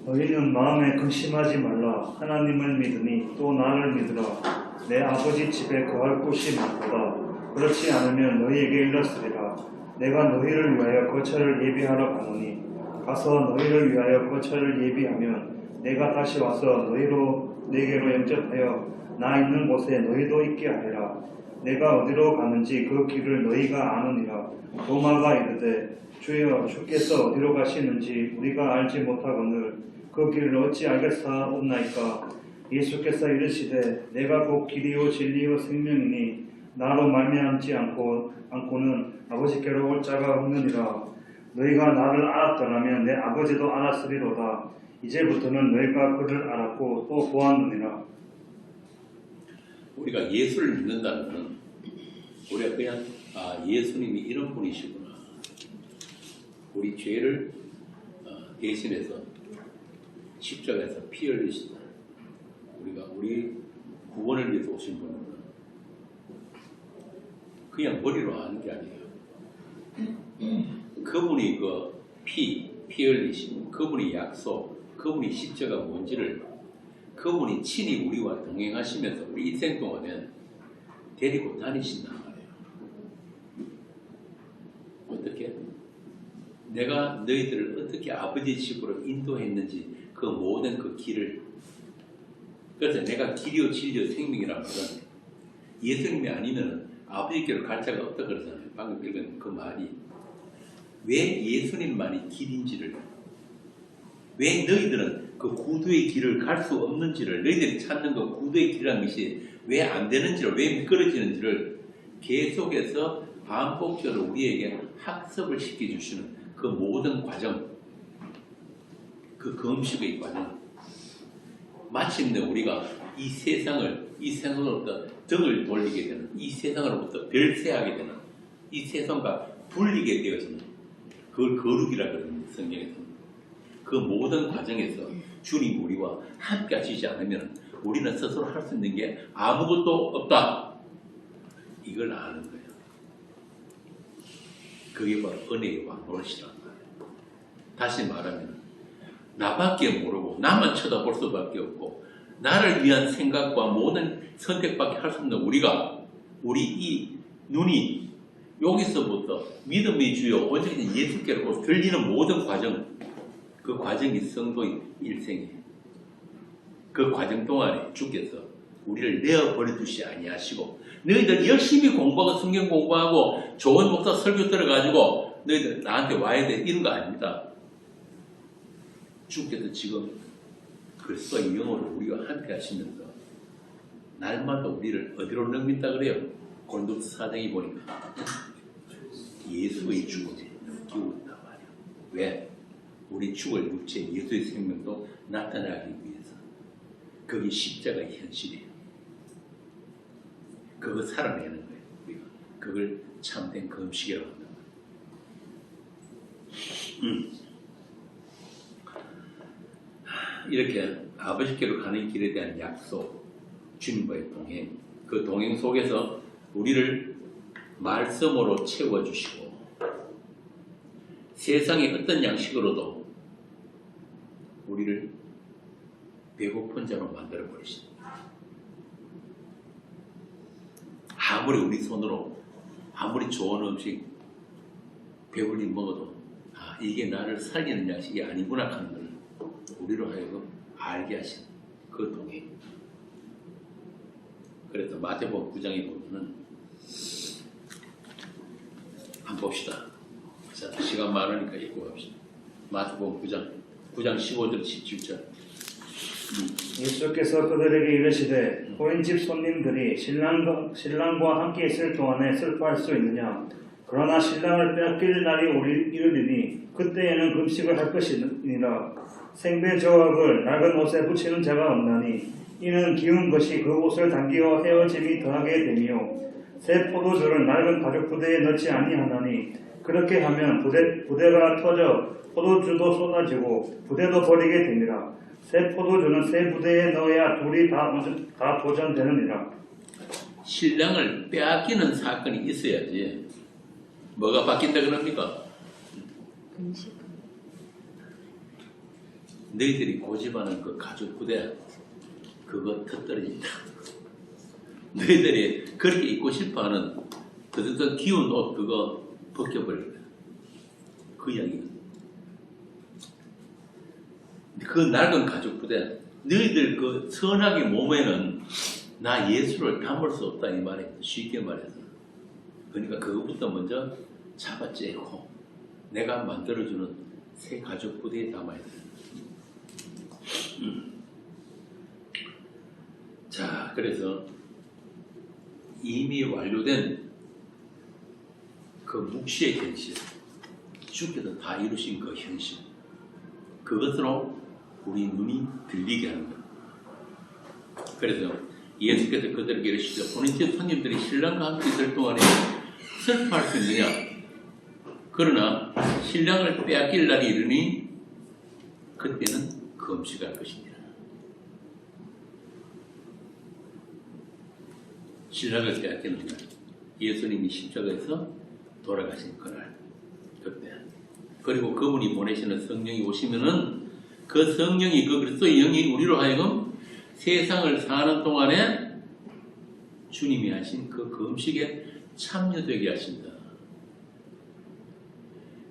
너희는 마음에 근심하지 말라. 하나님을 믿으니 또 나를 믿으라. 내 아버지 집에 거할 곳이 많도다. 그렇지 않으면 너희에게 일렀으리라. 내가 너희를 위하여 거처를 예비하러 가노니 가서 너희를 위하여 거처를 예비하면 내가 다시 와서 내게로 영접하여 나 있는 곳에 너희도 있게 하리라. 내가 어디로 가는지 그 길을 너희가 아느니라. 도마가 이르되 주여 주께서 어디로 가시는지 우리가 알지 못하거늘 그 길을 어찌 알겠사옵나이까. 예수께서 이르시되 내가 곧 길이요 진리요 생명이니 나로 말미암지 않고는 아버지께로 올 자가 없느니라. 너희가 나를 알았더라면 내 아버지도 알았으리로다. 이제부터는 너희가 그를 알았고 또 보았느니라. 우리가 예수를 믿는다는 것은 우리가 그냥 예수님이 이런 분이시구나. 우리 죄를 대신해서 십자가에서 피 흘리신다. 우리가 우리 구원을 위해서 오신 분은 그냥 머리로 아는 게 아니에요. 그분이 그 피 흘리심, 그분이 약속, 그분이 십자가 뭔지를 그분이 친히 우리와 동행하시면서 우리 인생 동안에 데리고 다니신단 말이에요. 어떻게? 내가 너희들을 어떻게 아버지 집으로 인도했는지 그 모든 그 길을. 그래서 내가 길이요 진리요 생명이라는 것은 예수님이 아니면 아버지께로 갈 자가 없다 그러잖아요. 방금 읽은 그 말이 왜 예수님만이 길인지를, 왜 너희들은 그 구두의 길을 갈 수 없는지를, 너희들이 찾는 그 구두의 길이라는 것이 왜 안 되는지를, 왜 미끄러지는지를 계속해서 반복적으로 우리에게 학습을 시켜주시는 그 모든 과정, 그 금식의 과정. 마침내 우리가 이 세상으로부터 등을 돌리게 되는, 이 세상으로부터 별세하게 되는, 이 세상과 분리게 되어지는 그 그걸 거룩이라 그럽니다. 성경에서. 그 모든 과정에서 주님 우리와 함께 하시지 않으면 우리는 스스로 할 수 있는 게 아무것도 없다. 이걸 아는 거예요. 그게 바로 은혜의 왕노릇이라는 거예요. 다시 말하면 나밖에 모르고 나만 쳐다볼 수밖에 없고 나를 위한 생각과 모든 선택밖에 할 수 없는 우리가 우리 이 눈이 여기서부터 믿음의 주요 오직 예수께로 들리는 모든 과정, 그 과정이 성도의 일생이에요. 그 과정 동안에 주께서 우리를 내어버려 두시 아니하시고 너희들 열심히 공부하고 성경 공부하고 좋은 목사 설교 들어가지고 너희들 나한테 와야 돼 이런 거 아닙니다. 주께서 지금 그리스도의 영으로 우리와 함께 하시면서 날마다 우리를 어디로 넘긴다 그래요? 고린도서 4장에 보니까 예수의 죽음에 넘기고 있단 말이에요. 왜? 우리 죽을 육체 예수의 생명도 나타나기 위해서. 그게 십자가의 현실이에요. 그거 살아내는 거예요. 우리가 그걸 참된 금식이라고 합니다. 이렇게 아버지께로 가는 길에 대한 약속, 주님과의 동행, 그 동행 속에서 우리를 말씀으로 채워주시고 세상의 어떤 양식으로도 우리를 배고픈 자로 만들어버리십니다. 아무리 우리 손으로 아무리 좋은 음식 배불리 먹어도 이게 나를 살리는 양식이 아니구나 하는 걸 우리로 하여금 알게 하신 그 동행. 그래서 마태복음 9장에 보면은 한번 봅시다. 자, 시간 많으니까 읽고 갑시다. 마태복음 9장 15절 17절. 예수께서 그들에게 이르시되 고인 집 손님들이 신랑과 함께 있을 동안에 슬퍼할 수 있느냐? 그러나 신랑을 빼앗길 날이 이르리니 그때에는 금식을 할 것이니라. 생배 저악을 낡은 옷에 붙이는 자가 없나니 이는 기운 것이 그 옷을 당기어 헤어짐이 더하게 되며 새 포도주를 낡은 가죽 부대에 넣지 아니하나니 그렇게 하면 부대가 터져 포도주도 쏟아지고 부대도 버리게 됩니다. 새 포도주는 새 부대에 넣어야 둘이 다 보존되느니라. 신랑을 빼앗기는 사건이 있어야지 뭐가 바뀐다 그럽니까? 금식. 너희들이 고집하는 그 가죽 부대 그거 터뜨려진다. 너희들이 그렇게 입고 싶어하는 그 귀여운 옷 그거 벗겨버릴 거야. 그 이야기는. 그 낡은 가죽 부대 너희들 그 선하게 몸에는 나 예수를 담을 수 없다 이 말입니다. 쉽게 말해서. 그러니까 그것부터 먼저 잡아째고 내가 만들어주는 새 가죽 부대에 담아야 돼. 자, 그래서 이미 완료된 그 묵시의 현실, 주께서 다 이루신 그 현실, 그것으로 우리 눈이 들리게 하는 거예요. 그래서 예수께서 그들에게 이르시되 본인 집 손님들이 신랑과 함께 있을 동안에 슬퍼할 수 있느냐? 그러나 신랑을 빼앗길 날이 이르니 그때는 금식할 것입니다. 신랑을 빼앗기는 날, 예수님이 십자가에서 돌아가신 그날, 그때. 그리고 그분이 보내시는 성령이 오시면은 그 성령이 그 그리스도의 영이 우리로 하여금 세상을 사는 동안에 주님이 하신 그 금식에 참여되게 하신다.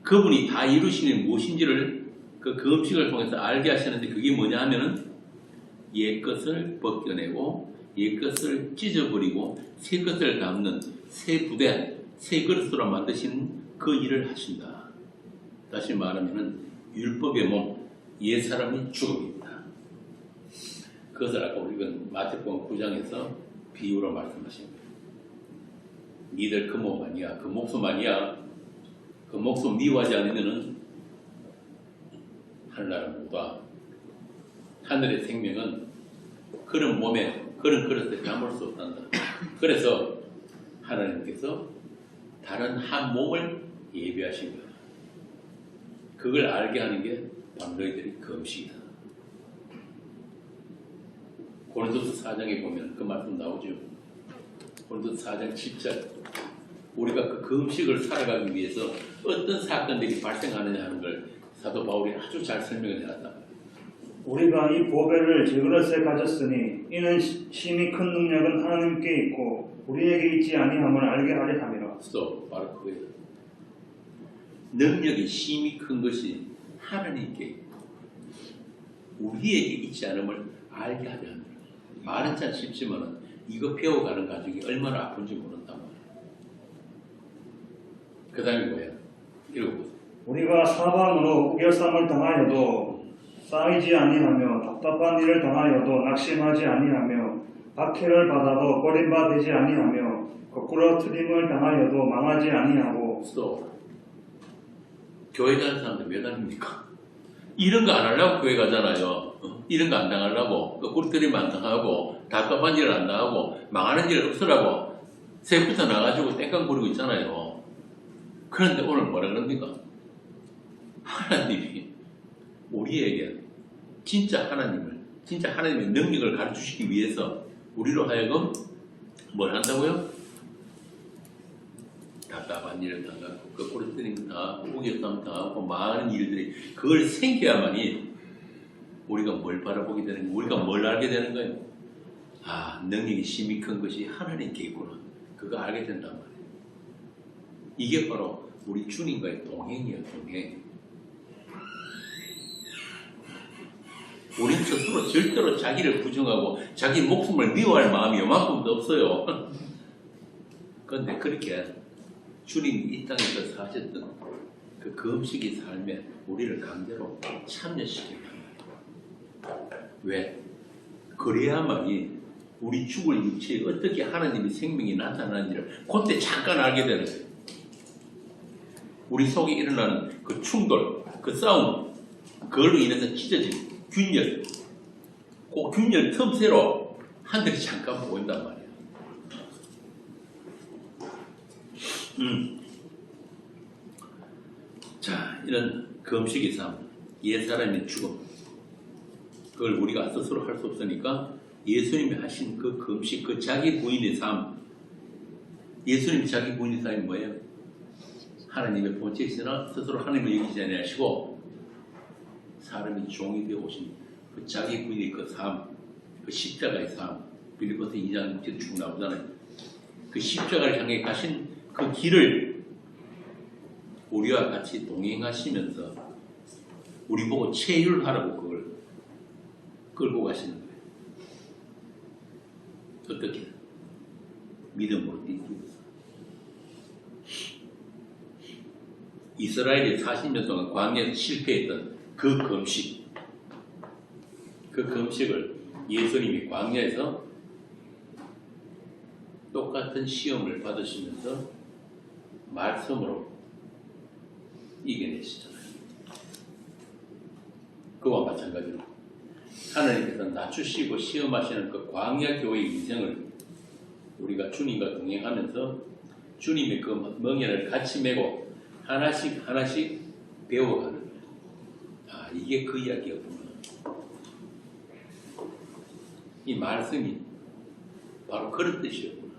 그분이 다 이루시는 무엇인지를 그 금식을 통해서 알게 하시는데 그게 뭐냐 하면은 옛것을 벗겨내고 옛것을 찢어버리고 새 것을 담는 새 부대, 새 그릇으로 만드신 그 일을 하신다. 다시 말하면은 율법의 몸, 옛사람이 죽음입니다. 그것을 아까 우리가 마태복음 9장에서 비유로 말씀하신 거예요. 니들 그 몸 아니야, 그 목숨 아니야. 그 목숨 미워하지 않으면은 하늘나라 못 와. 하늘의 생명은 그런 몸에 그런 그릇에 담을 수 없단다. 그래서 하나님께서 다른 한 몸을 예비하신 거예요. 그걸 알게 하는 게 바로 너희들이 금식이다. 고린도서 4장에 보면 그 말씀 나오죠. 고린도서 4장 7절. 우리가 그 금식을 살아가기 위해서 어떤 사건들이 발생하느냐 하는 걸 사도 바울이 아주 잘 설명을 해놨다. 우리가 이 보배를 제그릇에 가졌으니 이는 심히 큰 능력은 하나님께 있고 우리에게 있지 아니함을 알게 하려 함이라. 또 바로 그거예요. 능력이 심히 큰 것이 하나님께 있고 우리에게 있지 않음을 알게 하려 합니다. 말은 참 쉽지만 이거 배워가는 가족이 얼마나 아픈지 모른단 말이에요. 그 다음에 뭐예요? 읽어보세요. 우리가 사방으로 우겨쌈을 당하여도 쌓이지 아니하며 답답한 일을 당하여도 낙심하지 아니하며 박해를 받아도 버림받지 아니하며 거꾸로 트림을 당하여도 망하지 아니하고. 또 교회 가는 사람들 몇 아닙니까? 이런 거 안 하려고 교회 가잖아요. 이런 거 안 당하려고 거꾸로 트림 안 당하고 답답한 일을 안 당하고 망하는 일 없으라고 새부터 나가지고 땡깡 부리고 있잖아요. 그런데 오늘 뭐라 그럽니까? 하나님이 우리에게 진짜 하나님의 능력을 가르치시기 위해서 우리로 하여금 뭘 한다고요? 답답한 일을 당하고 거꾸로 뜨림 당하고 우겨쌈 당하고 많은 일들이 그걸 생겨야만이 우리가 뭘 바라보게 되는 거예요? 우리가 뭘 알게 되는 거예요? 아, 능력이 심히 큰 것이 하나님께 있구나. 그거 알게 된단 말이에요. 이게 바로 우리 주님과의 동행이에요, 동행. 우리는 스스로 절대로 자기를 부정하고 자기 목숨을 미워할 마음이 요만큼도 없어요. 그런데 그렇게 주님이 이 땅에서 사셨던 그 금식의 삶에 우리를 강제로 참여시키는 거예요. 왜? 그래야만이 우리 죽을 육체에 어떻게 하나님의 생명이 나타나는지를 그때 잠깐 알게 되는 거예요. 우리 속에 일어나는 그 충돌, 그 싸움, 그걸로 인해서 찢어진 균열, 그 균열 틈새로 하늘이 잠깐 보인단 말이에요. 자, 이런 금식의 삶, 옛사람의 죽음, 그걸 우리가 스스로 할 수 없으니까 예수님이 하신 그 금식, 그 자기 부인의 삶, 예수님이 자기 부인의 삶이 뭐예요? 하나님의 본체이시나 스스로 하나님을 여기지 아니하시고 사람이 종이 되어 오신 그 자기 부인의 그 삶, 그 십자가의 삶, 빌립보서 2장 6절에 쭉 나오잖아요. 그 십자가를 향해 가신 그 길을 우리와 같이 동행하시면서 우리 보고 체휼하라고 그걸 끌고 가시는 거예요. 어떻게? 믿음으로 뛰면서. 이스라엘이 40년 동안 광야에서 실패했던 그 금식, 그 금식을 예수님이 광야에서 똑같은 시험을 받으시면서 말씀으로 이겨내시잖아요. 그와 마찬가지로 하나님께서 낮추시고 시험하시는 그 광야 교회의 인생을 우리가 주님과 동행하면서 주님의 그 멍에를 같이 메고 하나씩 하나씩 배워가는 거예요. 아, 이게 그 이야기였구나. 이 말씀이 바로 그런 뜻이었구나.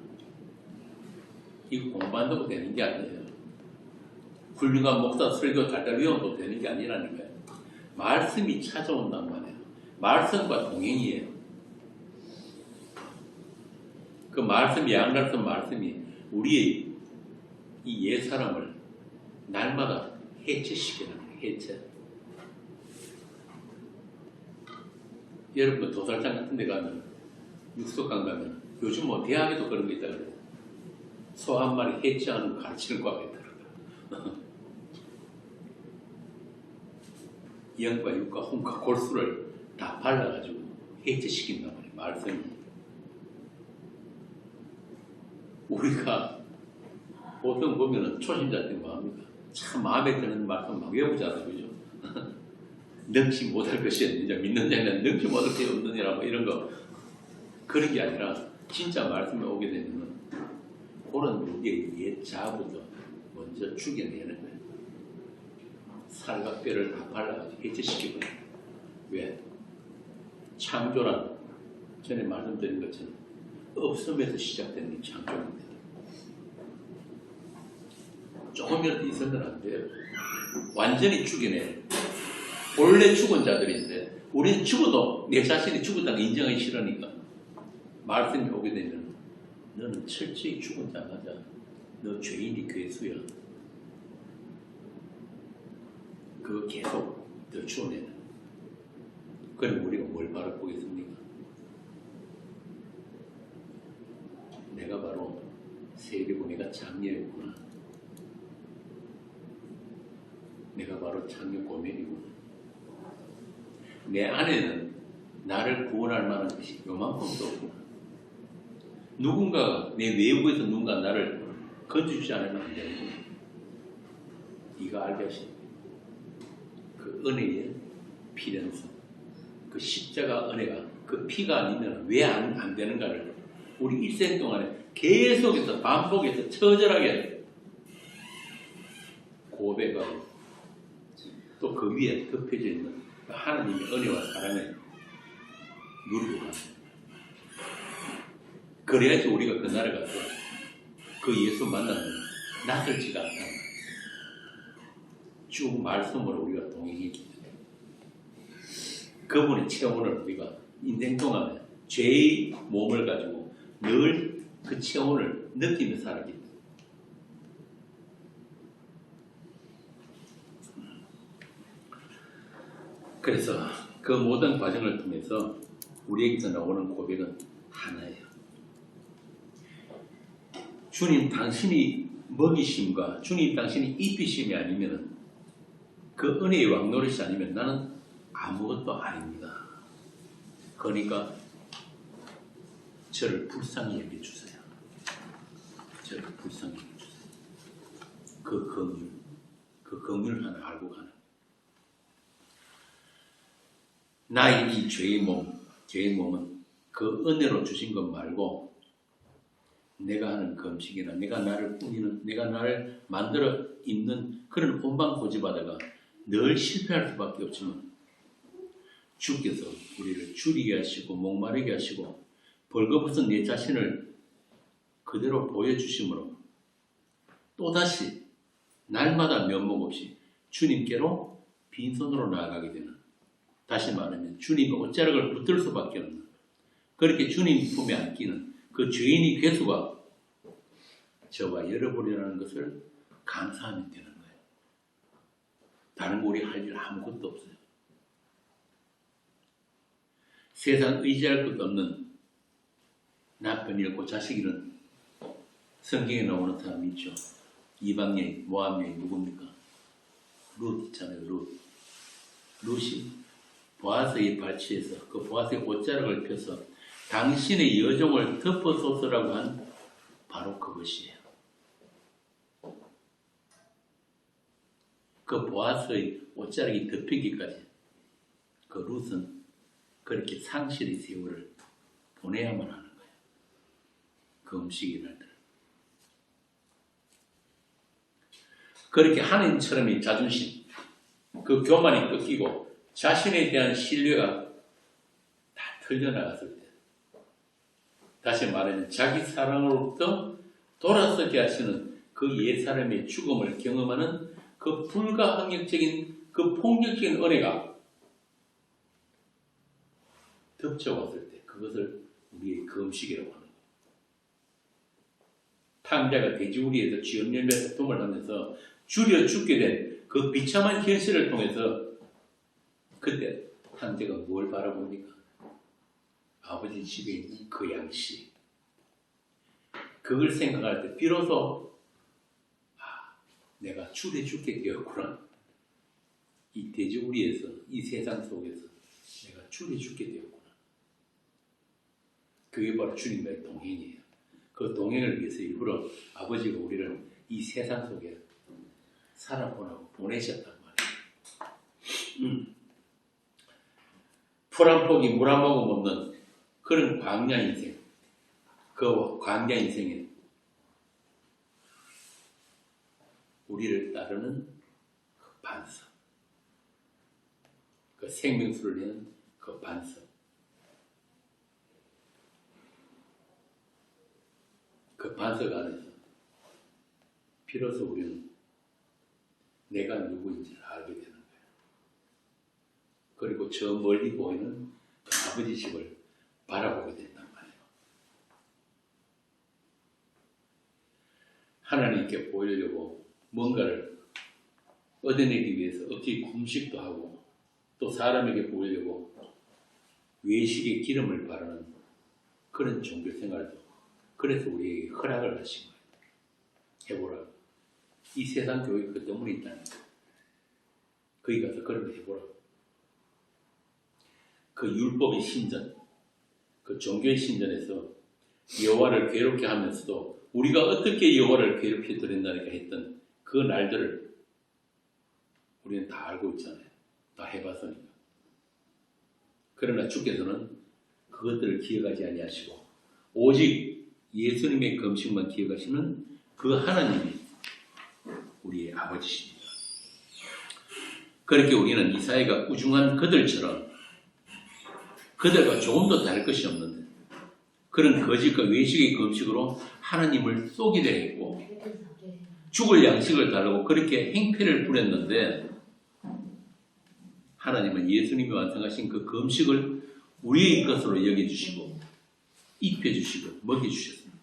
이거 공부한다고 되는 게 아니에요. 훌륭한 목사 설교 달달 외워도 되는 게 아니라는 거예요. 말씀이 찾아온단 말이에요. 말씀과 동행이에요. 그 말씀이 양날선 말씀이 우리의 이 옛사람을 날마다 해체시키는 거예요. 해체. 여러분 도살장 같은 데 가면 육석관 가면 요즘 뭐 대학에도 그런 게 있다 그래요. 소 한 마리 해체하는 거 가르치는 과가 있더라고요. 영과 육과 혼과 골수를 다 발라가지고 해체시킨단 말이에요. 말씀이. 우리가 보통 보면은 초심자 때 뭐합니까? 참 마음에 드는 말씀 막 외우잖아요. 그죠? 능치 못할 것이 없느냐, 믿는 자는 능치 못할 것이 없느냐라 뭐 이런 거. 그런 게 아니라 진짜 말씀에 오게 되면 그런 우리의 옛 자아부터 먼저 죽여내는 거예요. 살과 뼈를 다 발라가지고 해체시키고 왜? 창조란 전에 말씀드린 것처럼 없음에서 시작되는 창조입니다. 조금이라도 있으면 안 돼요. 완전히 죽이네. 원래 죽은 자들인데 우리는 죽어도 내 자신이 죽었다는 걸 인정하기 싫으니까 말씀이 오게 되면 너는 철저히 죽은 자 맞아. 너 죄인이 괴수야. 그거 계속 더 추원해요. 그럼 우리가 뭘 바라보겠습니까? 내가 바로 세리고 내가 장녀였구나. 내가 바로 장녀 고멜이구나. 내 안에는 나를 구원할 만한 것이 요만큼도 없구나. 누군가가 내 내부에서 누군가 나를 건져주지 않으면 안 되는구나. 네가 알게 하신 그 은혜의 필연성, 그 십자가 은혜가 그 피가 아니면 왜 안 되는가를 우리 일생 동안에 계속해서 반복해서 처절하게 고백하고 또 그 위에 덮여져 있는 하나님의 은혜와 사랑을 누리고 가는 거예요. 그래야지 우리가 그 나라 가서 그 예수 만나면 낯설지가 않다. 쭉 말씀으로 우리가 동행했기 때문에 그분의 체온을 우리가 인생 동안에 죄의 몸을 가지고 늘 그 체온을 느끼며 살았기 때문에 그래서 그 모든 과정을 통해서 우리에게서 나오는 고백은 하나예요. 주님 당신이 먹이심과 주님 당신이 입히심이 아니면 그 은혜의 왕노릇이 아니면 나는 아무것도 아닙니다. 그러니까 저를 불쌍히 여겨주세요. 저를 불쌍히 여겨주세요. 그 긍휼 하나 알고 가는 나의 이 죄의 몸은 그 은혜로 주신 것 말고 내가 하는 금식이나 내가 나를 꾸미는 내가 나를 만들어 입는 그런 본방고집하다가 늘 실패할 수밖에 없지만 주께서 우리를 줄이게 하시고 목마르게 하시고 벌거벗은 내 자신을 그대로 보여주심으로 또다시 날마다 면목 없이 주님께로 빈손으로 나아가게 되는 다시 말하면 주님의 옷자락을 붙들 수밖에 없는 그렇게 주님 품에 안기는 그 죄인의 괴수가 저와 여러분이라는 것을 감사하면 되는 거예요. 다른 거 우리 할 일 아무것도 없어요. 세상 의지할 것도 없는 남편 잃고 자식 잃은 성경에 나오는 사람이 있죠. 이방 여인, 모압 여인 누굽니까? 룻 있잖아요. 룻이 보아스의 발치에서 그 보아스의 옷자락을 펴서 당신의 여종을 덮어소서라고 한 바로 그것이에요. 그 보아스의 옷자락이 덮이기까지 그 룻은 그렇게 상실의 세월을 보내야만 하는 거예요. 그 음식의 날들. 그렇게 하나님처럼의 자존심, 그 교만이 꺾이고 자신에 대한 신뢰가 다 털려나갔을 때 다시 말하면 자기 사랑으로부터 돌아서게 하시는 그 옛사람의 죽음을 경험하는 그 불가항력적인 그 폭력적인 은혜가 덮쳐왔을 때 그것을 우리의 금식이라고 하는 거예요. 탕자가 돼지우리에서 쥐염 열매에서 도움을 하면서 줄여 죽게 된 그 비참한 현실을 통해서 그때 탕자가 뭘 바라봅니까? 아버지 집에 있는 그 양식. 그걸 생각할 때 비로소 내가 줄여 죽게 되었구나. 이 돼지우리에서 이 세상 속에서 내가 줄여 죽게 되었구나. 그게 바로 주님과의 동행이에요. 그 동행을 위해서 일부러 아버지가 우리를 이 세상 속에 살아보라고 보내셨단 말이에요. 풀 한 포기 물 한 모금 없는 그런 광야 인생. 그 광야 인생에 우리를 따르는 그 반석. 그 생명수를 내는 그 반석. 그 반석 안에서 비로소 우리는 내가 누구인지를 알게 되는 거예요. 그리고 저 멀리 보이는 그 아버지 집을 바라보게 된단 말이에요. 하나님께 보이려고 뭔가를 얻어내기 위해서 어찌 금식도 하고 또 사람에게 보이려고 외식의 기름을 바르는 그런 종교 생활도 그래서 우리에게 허락을 하신 거예요. 해보라고. 이 세상 교회가 그 때문에 있다니까. 거기 가서 그런 거 해보라고. 그 율법의 신전, 그 종교의 신전에서 여호와를 괴롭게 하면서도 우리가 어떻게 여호와를 괴롭혀 드린다니까 했던 그 날들을 우리는 다 알고 있잖아요. 다 해봤으니까. 그러나 주께서는 그것들을 기억하지 아니하시고 오직 예수님의 금식만 기억하시는 그 하나님이 우리의 아버지십니다. 그렇게 우리는 이사야가 우중한 그들처럼 그들과 조금도 다를 것이 없는데 그런 거짓과 외식의 금식으로 하나님을 속이려 했고 죽을 양식을 달라고 그렇게 행패를 부렸는데 하나님은 예수님이 완성하신 그 금식을 우리의 것으로 여겨주시고 입혀주시고 먹여주셨습니다.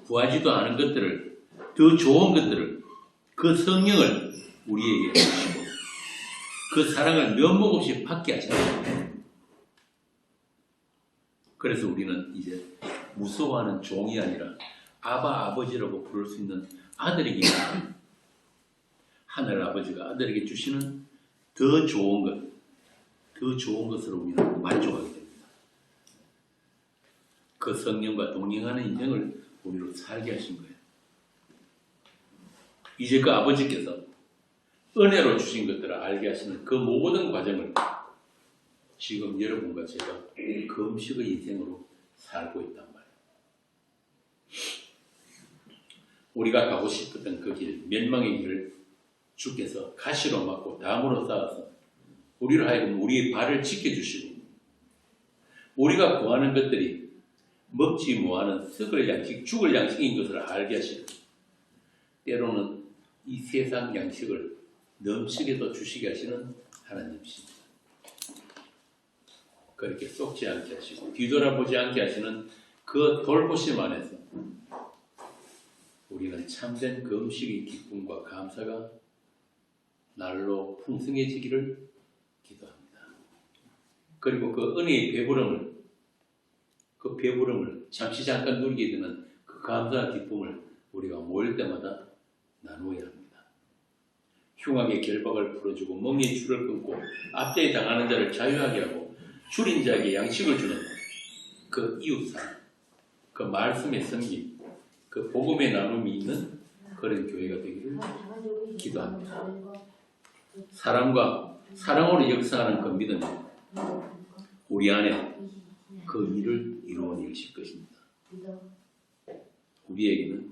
구하지도 않은 것들을 더 좋은 것들을 그 성령을 우리에게 주시고 그 사랑을 면목 없이 받게 하셨습니다. 그래서 우리는 이제 무서워하는 종이 아니라 아버지라고 부를 수 있는 아들이기 때문에 하늘 아버지가 아들에게 주시는 더 좋은 것, 더 좋은 것으로 우리는 만족하게 됩니다. 그 성령과 동행하는 인생을 우리로 살게 하신 거예요. 이제 그 아버지께서 은혜로 주신 것들을 알게 하시는 그 모든 과정을 지금 여러분과 제가 금식의 인생으로 살고 있단 말이에요. 우리가 가고 싶었던 그 길, 멸망의 길을 주께서 가시로 막고 담으로 쌓아서 우리를 하여금 우리의 발을 지켜주시고 우리가 구하는 것들이 먹지 못하는 썩을 양식, 죽을 양식인 것을 알게 하시고 때로는 이 세상 양식을 넘치게도 주시게 하시는 하나님이십니다. 그렇게 썩지 않게 하시고 뒤돌아보지 않게 하시는 그 돌보심 안에서 우리는 참된 금식의 기쁨과 감사가 날로 풍성해지기를 기도합니다. 그리고 그 은혜의 배부름을 잠시 잠깐 누리게 되는 그 감사와 기쁨을 우리가 모일 때마다 나누어야 합니다. 흉악의 결박을 풀어주고 멍의 줄을 끊고 압제에 당하는 자를 자유하게 하고 줄인 자에게 양식을 주는 그 이웃사랑, 그 말씀의 섬김, 그 복음의 나눔이 있는 그런 교회가 되기를 기도합니다. 사랑으로 역사하는 그 믿음이 우리 안에 그 일을 이루어 내실 것입니다. 우리에게는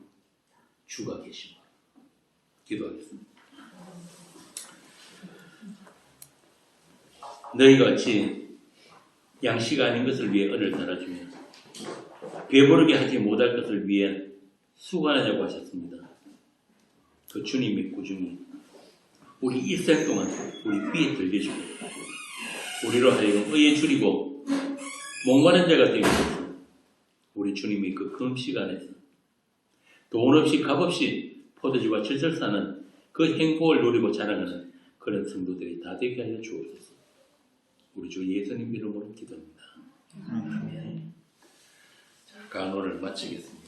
주가 계십니다. 기도하겠습니다. 너희가 어찌 양식 아닌 것을 위해 은을 달아주며 배부르게 하지 못할 것을 위해 수고하자고 하셨습니다. 그 주님의 꾸중이 우리 일생 동안 우리 귀에 들려주고 우리로 하여금 의에 줄이고 목마른 자가 되게 하소서. 우리 주님이 그 금식 안에서 돈 없이 값 없이 포도주와 질질 사는 그 행복을 누리고 자랑하는 그런 성도들이 다 되게 하여 주옵소서. 우리 주 예수님 이름으로 기도합니다. 아멘. 자, 간호를 마치겠습니다.